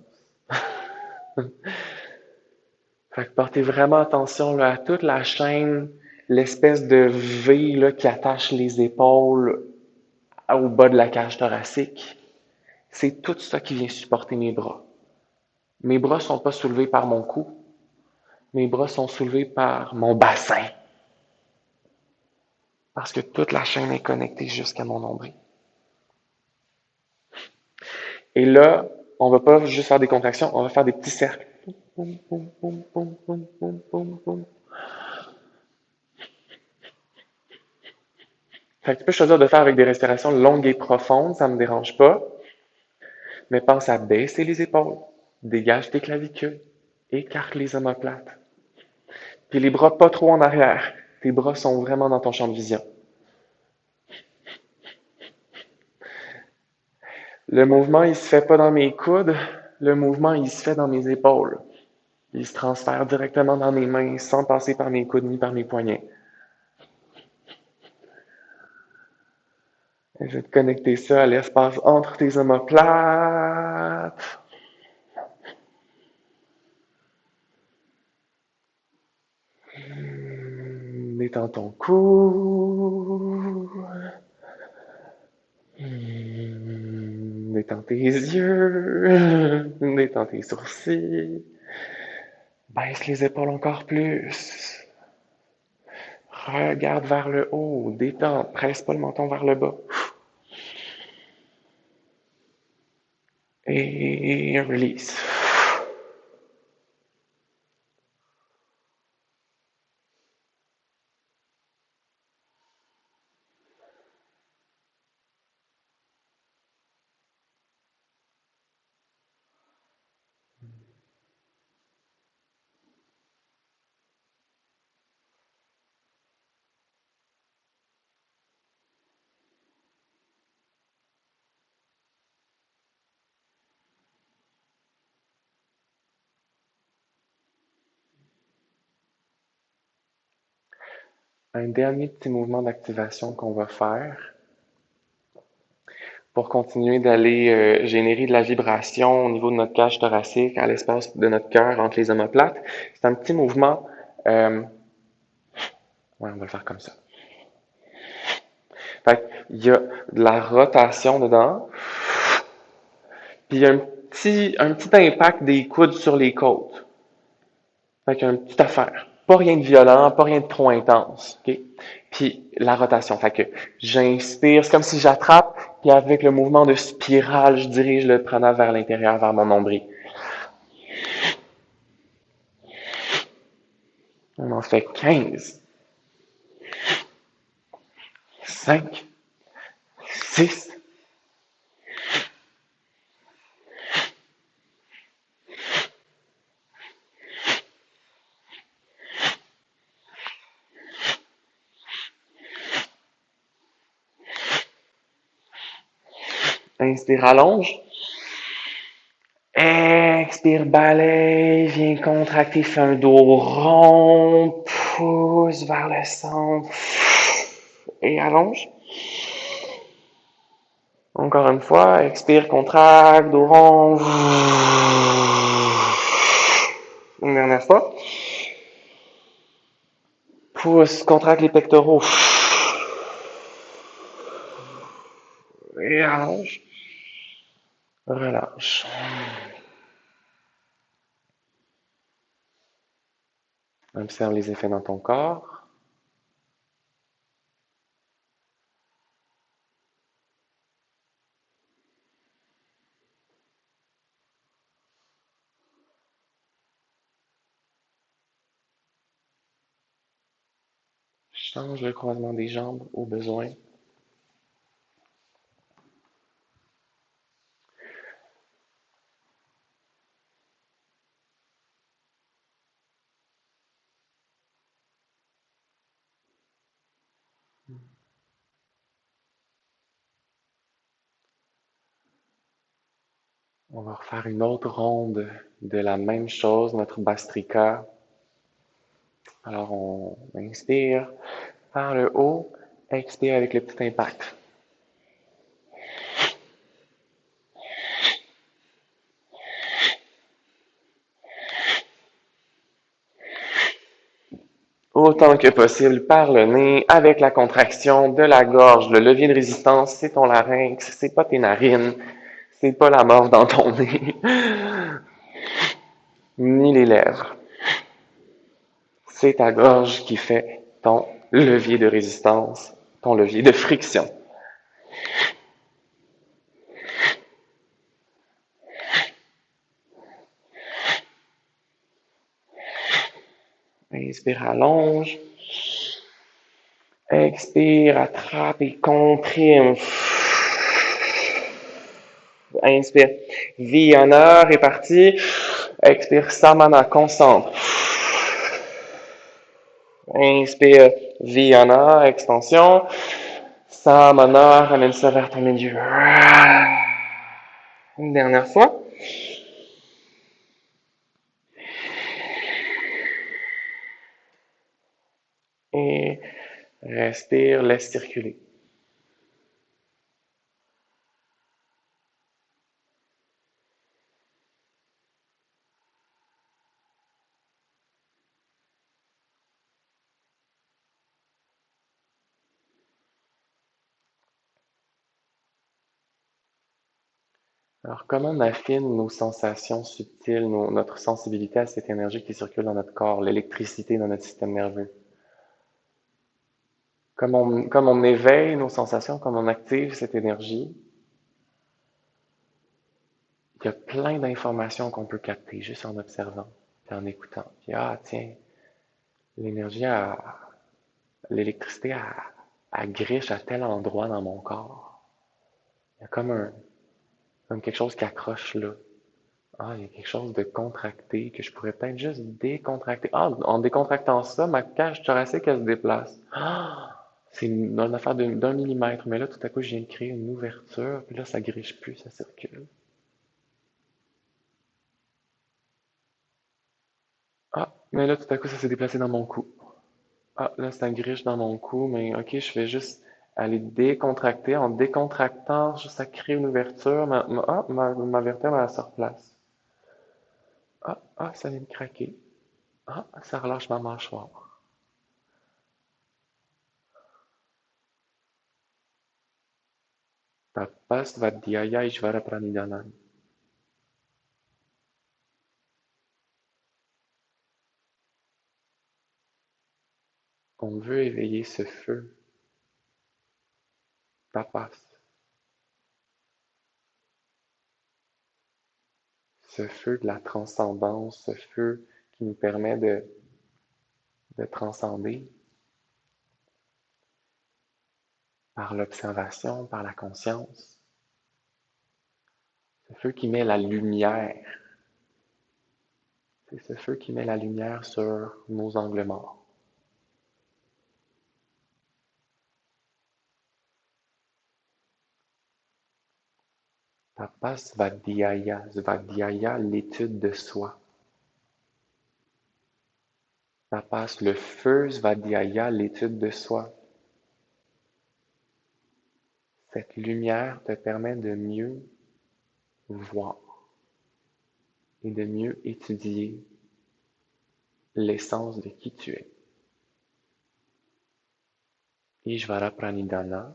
Fait que portez vraiment attention là, à toute la chaîne, l'espèce de V là, qui attache les épaules au bas de la cage thoracique. C'est tout ça qui vient supporter mes bras. Mes bras ne sont pas soulevés par mon cou. Mes bras sont soulevés par mon bassin. Parce que toute la chaîne est connectée jusqu'à mon nombril. Et là, on ne va pas juste faire des contractions, on va faire des petits cercles. Boum, boum, boum, boum, boum, boum, boum, boum. Fait que tu peux choisir de faire avec des respirations longues et profondes, ça ne me dérange pas. Mais pense à baisser les épaules, dégage tes clavicules, écarte les omoplates. Puis les bras pas trop en arrière. Tes bras sont vraiment dans ton champ de vision. Le mouvement, il se fait pas dans mes coudes, le mouvement, il se fait dans mes épaules. Il se transfère directement dans mes mains sans passer par mes coudes ni par mes poignets. Essaie de connecter ça à l'espace entre tes omoplates. Détends ton cou. Détends tes yeux. Détends tes sourcils. Baisse les épaules encore plus. Regarde vers le haut. Détends. Presse pas le menton vers le bas. Et release. Un dernier petit mouvement d'activation qu'on va faire. pour continuer d'aller générer de la vibration au niveau de notre cage thoracique, à l'espace de notre cœur entre les omoplates. C'est un petit mouvement. Ouais, on va le faire comme ça. Fait il y a de la rotation dedans, puis il y a un petit impact des coudes sur les côtes. Fait qu'il y a une petite affaire. Pas rien de violent, pas rien de trop intense. OK? Puis la rotation. Fait que j'inspire, c'est comme si j'attrape, puis avec le mouvement de spirale, je dirige le prana vers l'intérieur, vers mon nombril. On en fait 15, 5, 6. Inspire, allonge. Expire, balaye, viens contracter, fais un dos rond, pousse vers le centre et allonge. Encore une fois, expire, contracte, dos rond. Une dernière fois. Pousse, contracte les pectoraux et allonge. Relâche. Observe les effets dans ton corps. Change le croisement des jambes au besoin. On va refaire une autre ronde de la même chose, notre Bastrika. Alors, on inspire par le haut, expire avec le petit impact. Autant que possible par le nez, avec la contraction de la gorge. Le levier de résistance, c'est ton larynx, c'est pas tes narines, c'est pas la mort dans ton nez, ni les lèvres. C'est ta gorge qui fait ton levier de résistance, ton levier de friction. Inspire, allonge. Expire, attrape et comprime. Inspire, Viana, réparti. Expire, Samana, concentre. Inspire, Viana, extension. Samana, ramène ça vers ton milieu. Une dernière fois. Et respire, laisse circuler. Alors, comment on affine nos sensations subtiles, notre sensibilité à cette énergie qui circule dans notre corps, l'électricité dans notre système nerveux? Comme on éveille nos sensations, comme on active cette énergie, il y a plein d'informations qu'on peut capter juste en observant et en écoutant. Puis, ah, tiens, l'énergie, l'électricité, elle griche à tel endroit dans mon corps. Il y a comme quelque chose qui accroche là. Ah, il y a quelque chose de contracté que je pourrais peut-être juste décontracter. Ah, en décontractant ça, ma cage thoracique, elle se déplace. Ah, c'est une affaire d'un millimètre, mais là, tout à coup, je viens de créer une ouverture, puis là, ça griche plus, ça circule. Ah, mais là, tout à coup, ça s'est déplacé dans mon cou. Ah, là, ça griche dans mon cou, mais ok, je fais juste Aller décontracter. En décontractant, ça crée une ouverture. Ma vertèbre, elle se replace. Ça vient de craquer. Ça relâche ma mâchoire. Tapas Vadhyaya Ishvara Pranidhanam. On veut éveiller ce feu. Tapas. Ce feu de la transcendance, ce feu qui nous permet de transcender par l'observation, par la conscience. Ce feu qui met la lumière. C'est ce feu qui met la lumière sur nos angles morts. Tapas Svadhyaya, Svadhyaya, l'étude de soi. Tapas, le feu, Svadhyaya, l'étude de soi. Cette lumière te permet de mieux voir et de mieux étudier l'essence de qui tu es. Ishvara Pranidhana,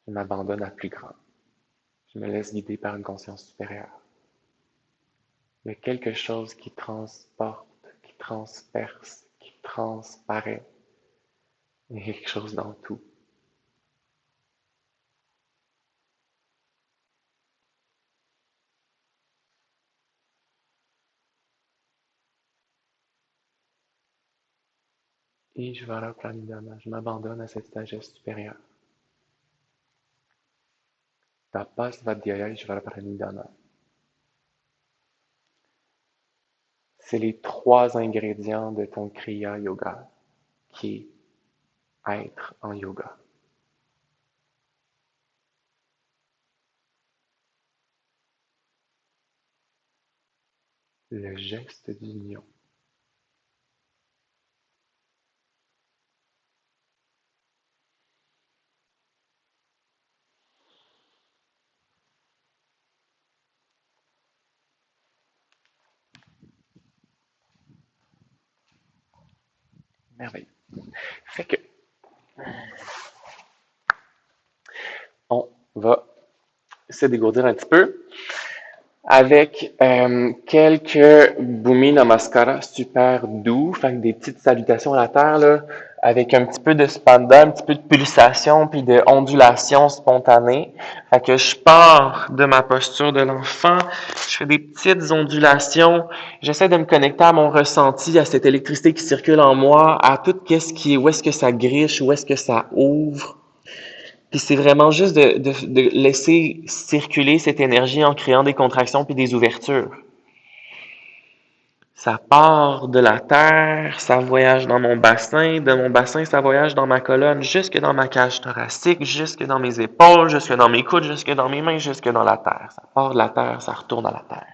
je m'abandonne à plus grand. Je me laisse guider par une conscience supérieure. Il y a quelque chose qui transporte, qui transperce, qui transparaît. Il y a quelque chose dans tout. Ishvara Pranidhana, je m'abandonne à cette sagesse supérieure. Tapas Vadhyaya Ishvara Pranidhana. C'est les 3 ingrédients de ton Kriya Yoga, qui est être en yoga. Le geste d'union. Merveilleux. Fait que on va se dégourdir un petit peu avec quelques Bhumi Namaskara super doux, fait que des petites salutations à la terre, là, avec un petit peu de spanda, un petit peu de pulsation, puis de ondulation spontanée. Fait que je pars de ma posture de l'enfant, je fais des petites ondulations, j'essaie de me connecter à mon ressenti, à cette électricité qui circule en moi, à tout qu'est-ce qui est, où est-ce que ça griche, où est-ce que ça ouvre. Puis c'est vraiment juste de laisser circuler cette énergie en créant des contractions puis des ouvertures. Ça part de la terre, ça voyage dans mon bassin, de mon bassin, ça voyage dans ma colonne, jusque dans ma cage thoracique, jusque dans mes épaules, jusque dans mes coudes, jusque dans mes mains, jusque dans la terre. Ça part de la terre, ça retourne à la terre.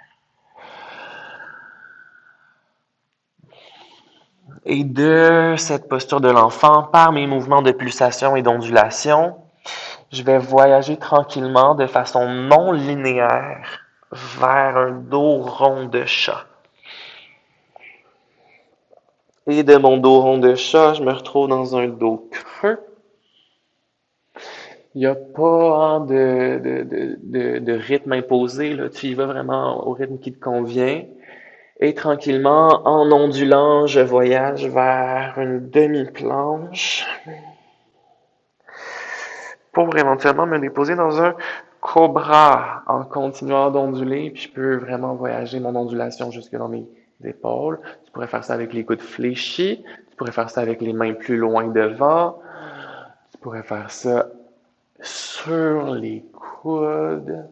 Et de cette posture de l'enfant, par mes mouvements de pulsation et d'ondulation, je vais voyager tranquillement de façon non linéaire vers un dos rond de chat. Et de mon dos rond de chat, je me retrouve dans un dos creux. Il n'y a pas de rythme imposé, là. Tu y vas vraiment au rythme qui te convient. Et tranquillement, en ondulant, je voyage vers une demi-planche pour éventuellement me déposer dans un cobra en continuant d'onduler. Puis je peux vraiment voyager mon ondulation jusque dans mes épaules. Tu pourrais faire ça avec les coudes fléchis. Tu pourrais faire ça avec les mains plus loin devant. Tu pourrais faire ça sur les coudes.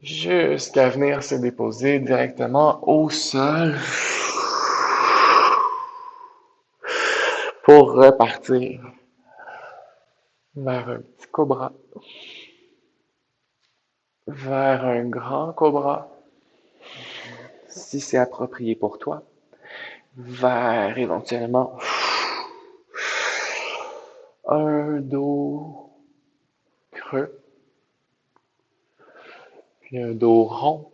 Jusqu'à venir se déposer directement au sol pour repartir vers un petit cobra, vers un grand cobra, si c'est approprié pour toi. vers éventuellement un dos creux, puis un dos rond.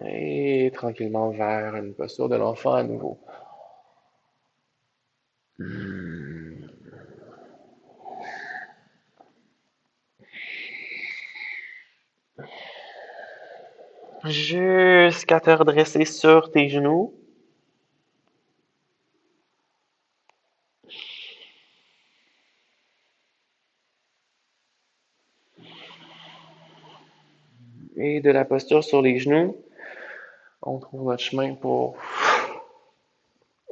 Et tranquillement vers une posture de l'enfant à nouveau. Jusqu'à te redresser sur tes genoux. Et de la posture sur les genoux, on trouve notre chemin pour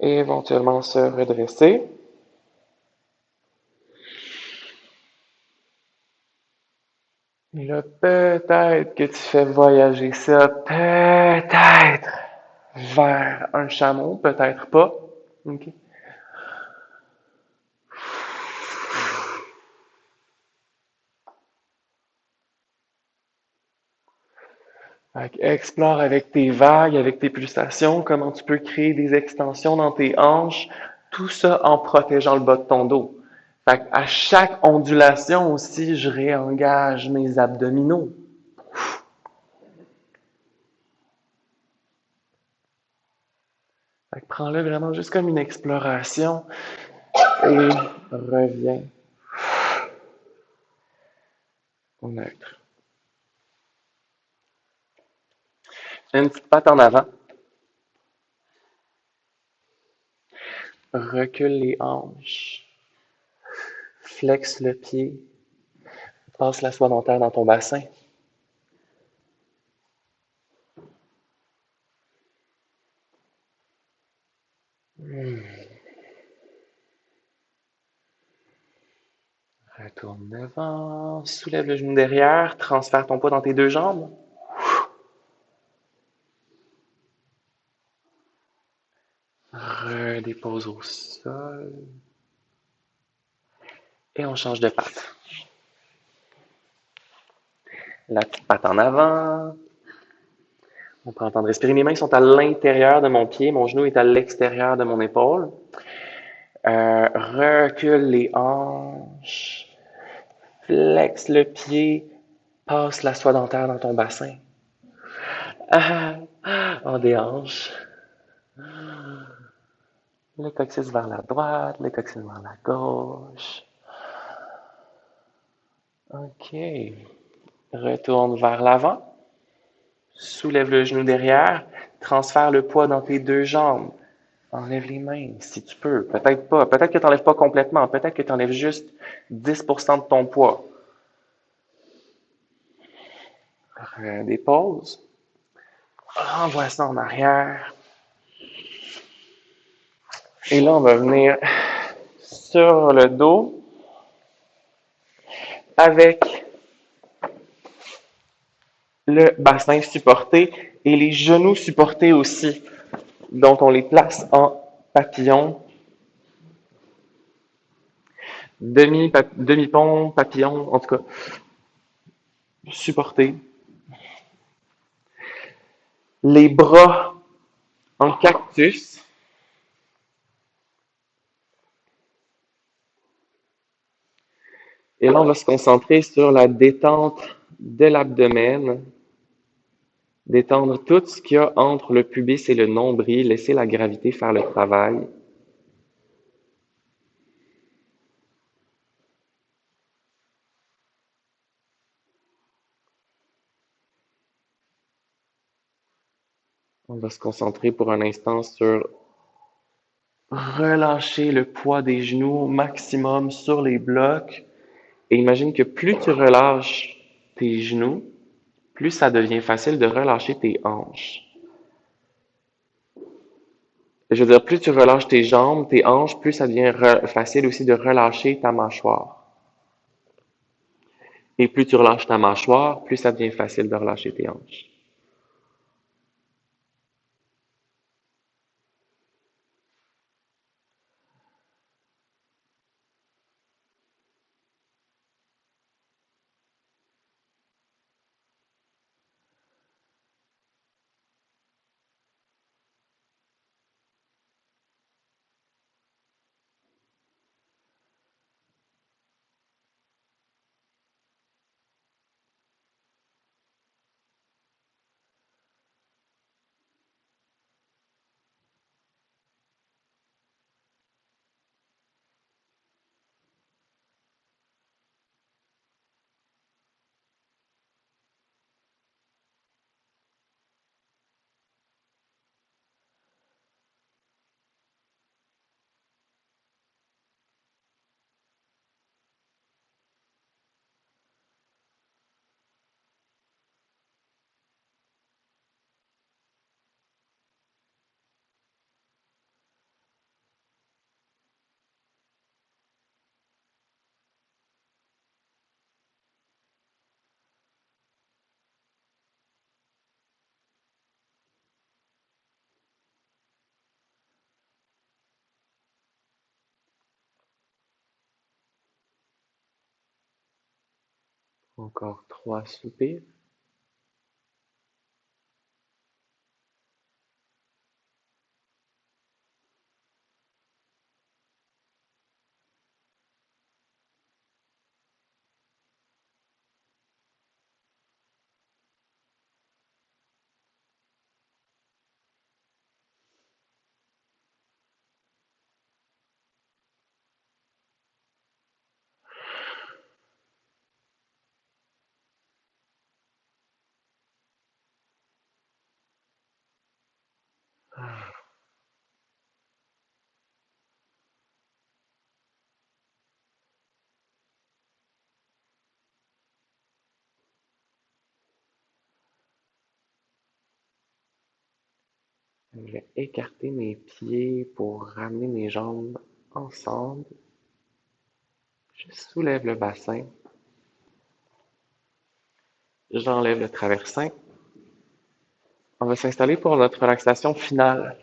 éventuellement se redresser. Et là, peut-être que tu fais voyager ça, peut-être vers un chameau, peut-être pas. Ok. Fait que explore avec tes vagues, avec tes pulsations, comment tu peux créer des extensions dans tes hanches, tout ça en protégeant le bas de ton dos. Fait à chaque ondulation aussi, je réengage mes abdominaux. Fait que prends-le vraiment juste comme une exploration et reviens au neutre. Fais une petite patte en avant. Recule les hanches. Flexe le pied. Passe la soie dentaire dans ton bassin. Retourne devant. Soulève le genou derrière. Transfère ton poids dans tes deux jambes. Redépose au sol. Et on change de patte. La petite patte en avant. On prend le temps de respirer. Mes mains sont à l'intérieur de mon pied. Mon genou est à l'extérieur de mon épaule. Recule les hanches. Flexe le pied. Passe la soie dentaire dans ton bassin. En déhanche. Le coccyx vers la droite, le coccyx vers la gauche. OK. Retourne vers l'avant. Soulève le genou derrière. Transfère le poids dans tes deux jambes. Enlève les mains si tu peux. Peut-être pas. Peut-être que tu n'enlèves pas complètement. Peut-être que tu enlèves juste 10% de ton poids. Redépose. Renvoie ça en arrière. Et là, on va venir sur le dos avec le bassin supporté et les genoux supportés aussi. Donc, on les place en papillon, demi-pont, papillon, en tout cas, supportés. Les bras en cactus. Et là, on va se concentrer sur la détente de l'abdomen. Détendre tout ce qu'il y a entre le pubis et le nombril. Laisser la gravité faire le travail. On va se concentrer pour un instant sur relâcher le poids des genoux au maximum sur les blocs. Et imagine que plus tu relâches tes genoux, plus ça devient facile de relâcher tes hanches. Je veux dire, plus tu relâches tes jambes, tes hanches, plus ça devient facile aussi de relâcher ta mâchoire. Et plus tu relâches ta mâchoire, plus ça devient facile de relâcher tes hanches. Encore 3 soupirs. Je vais écarter mes pieds pour ramener mes jambes ensemble. Je soulève le bassin. J'enlève le traversin. On va s'installer pour notre relaxation finale.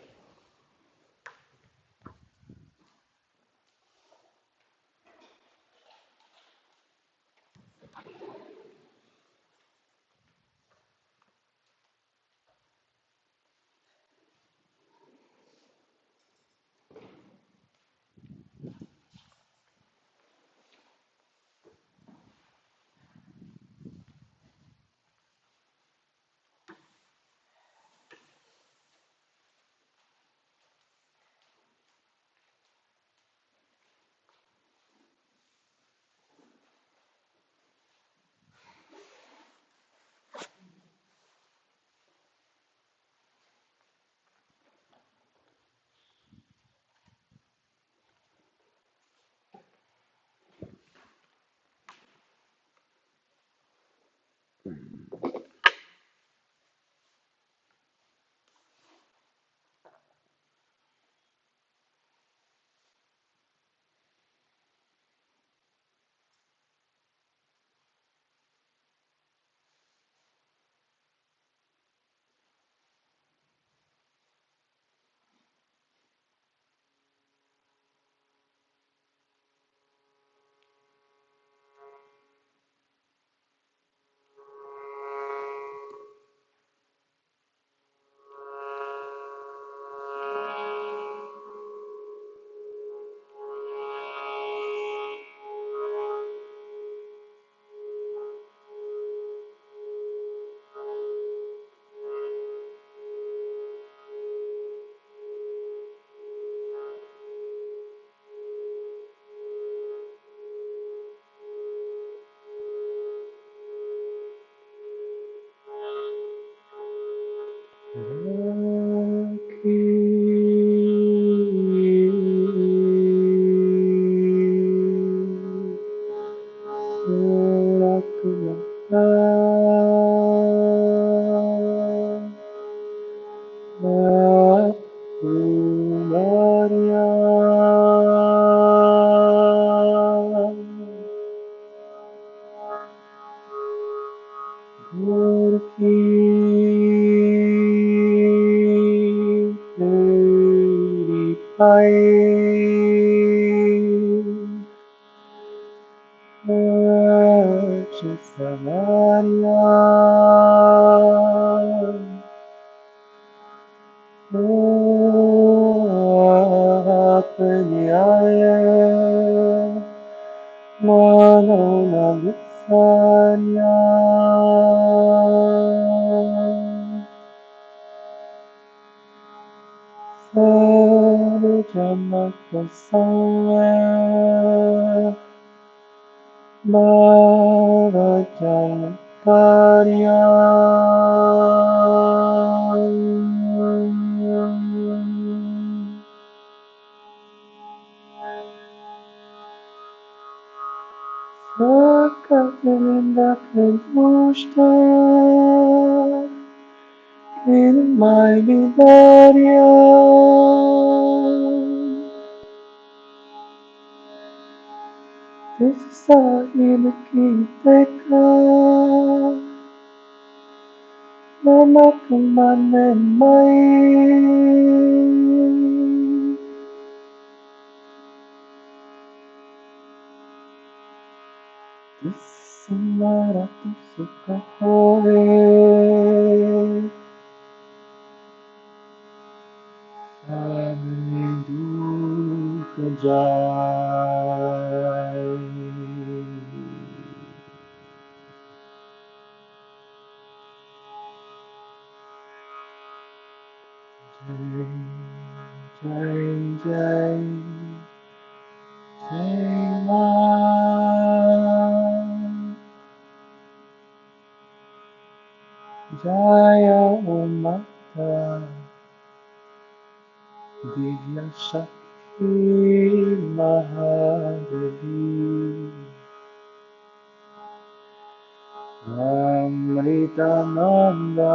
mati sukakore Adu kejai Jai Jai Jai Ma Jaya Mata Divya Shakti Mahadevi Amritananda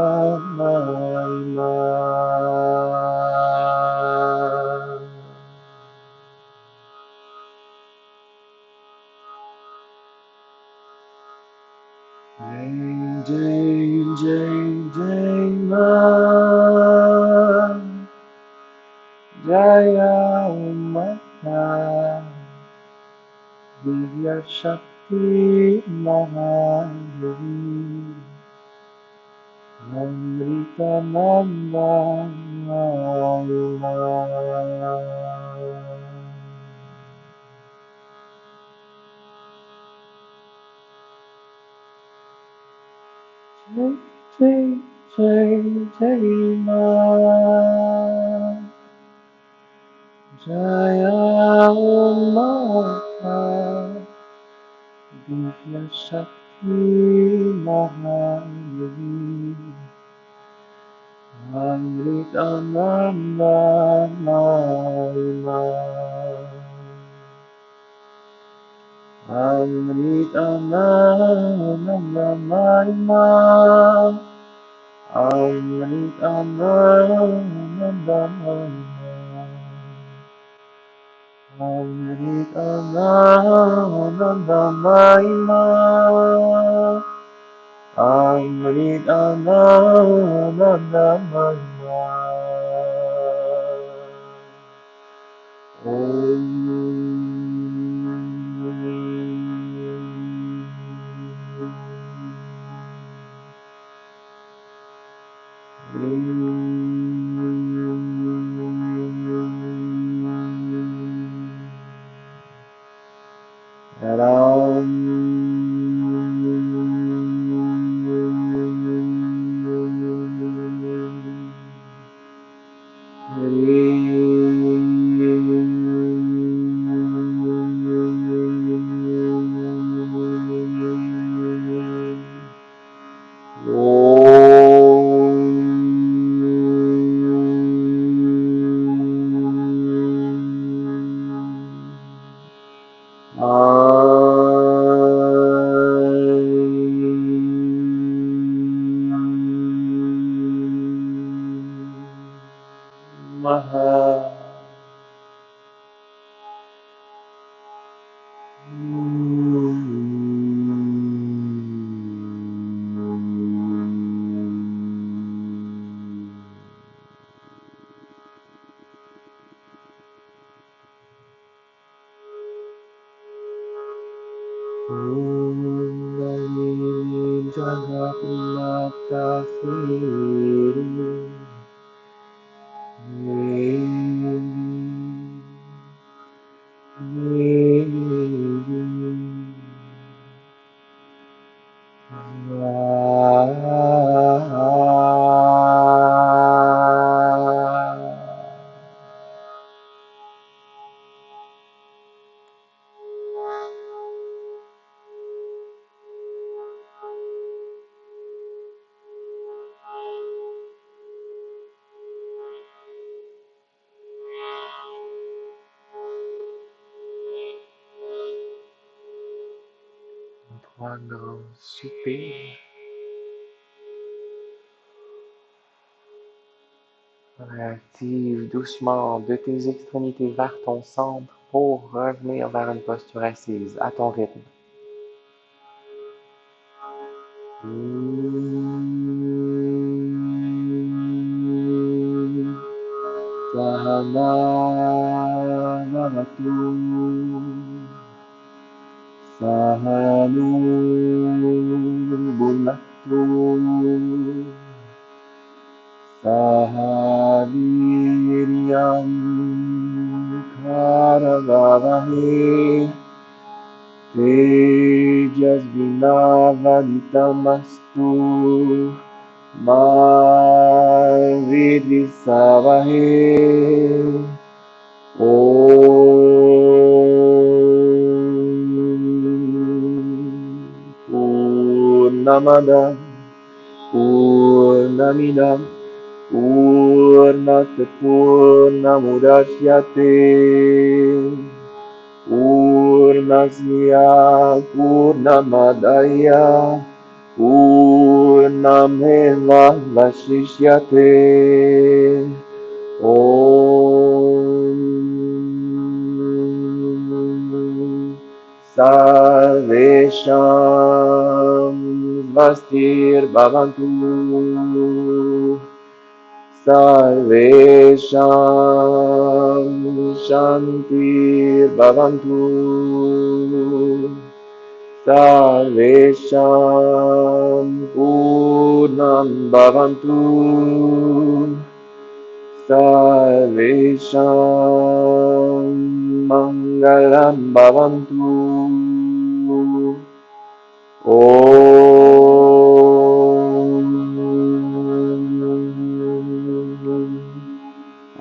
Maima Jai Jai Jai Jai Ma Jaya Mata Divya Shakti Mahadevi Amritananda Maima Jai Jai Jai Jai Ma Jaya Mata Divya Shakti Mahadevi Amritananda Maima Amritananda Maima Amritananda Maima Amritananda Maima Amritananda Maima Jagatmata Siri Trois grands soupirs. Active doucement de tes extrémités vers ton centre pour revenir vers une posture assise à ton rythme. Sahana Navatu Sahanu Bunattu Sahaviriyam Karavavahe Tejasvinavaditamastu Ma Vidvisavahe Om Purnamada Purnamidam Purnat Purnamudachyate Purnasya Purnamadaya Purnameva Vashishyate Om Sarvesham Vastir Bhavantu Sarvesham Shantir Bhavantu Sarvesham Purnam Bhavantu Sarvesham Mangalam Bhavantu Om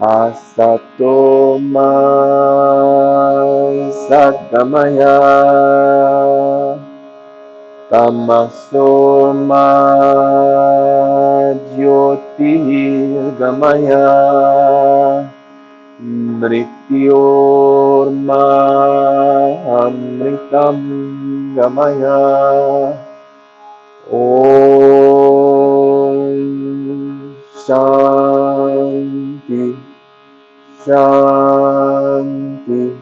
Asato Ma Sadgamaya Tamaso Ma Jyotirgamaya Mrityorma Amritam Gamaya Om Shanti Shanti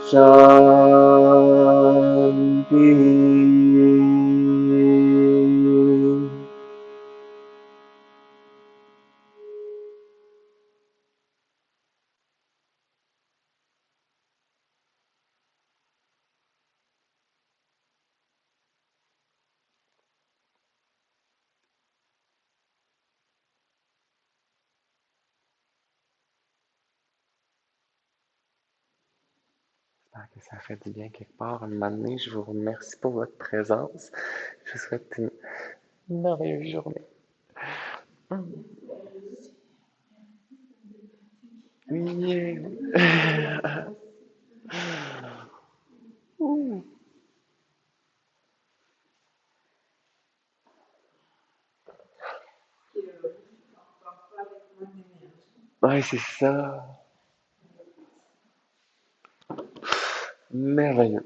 Shanti. J'espère que ça fait du bien quelque part. Un moment donné, je vous remercie pour votre présence. Je vous souhaite une merveilleuse journée. Oui. Ouais, c'est ça. Merveilleux.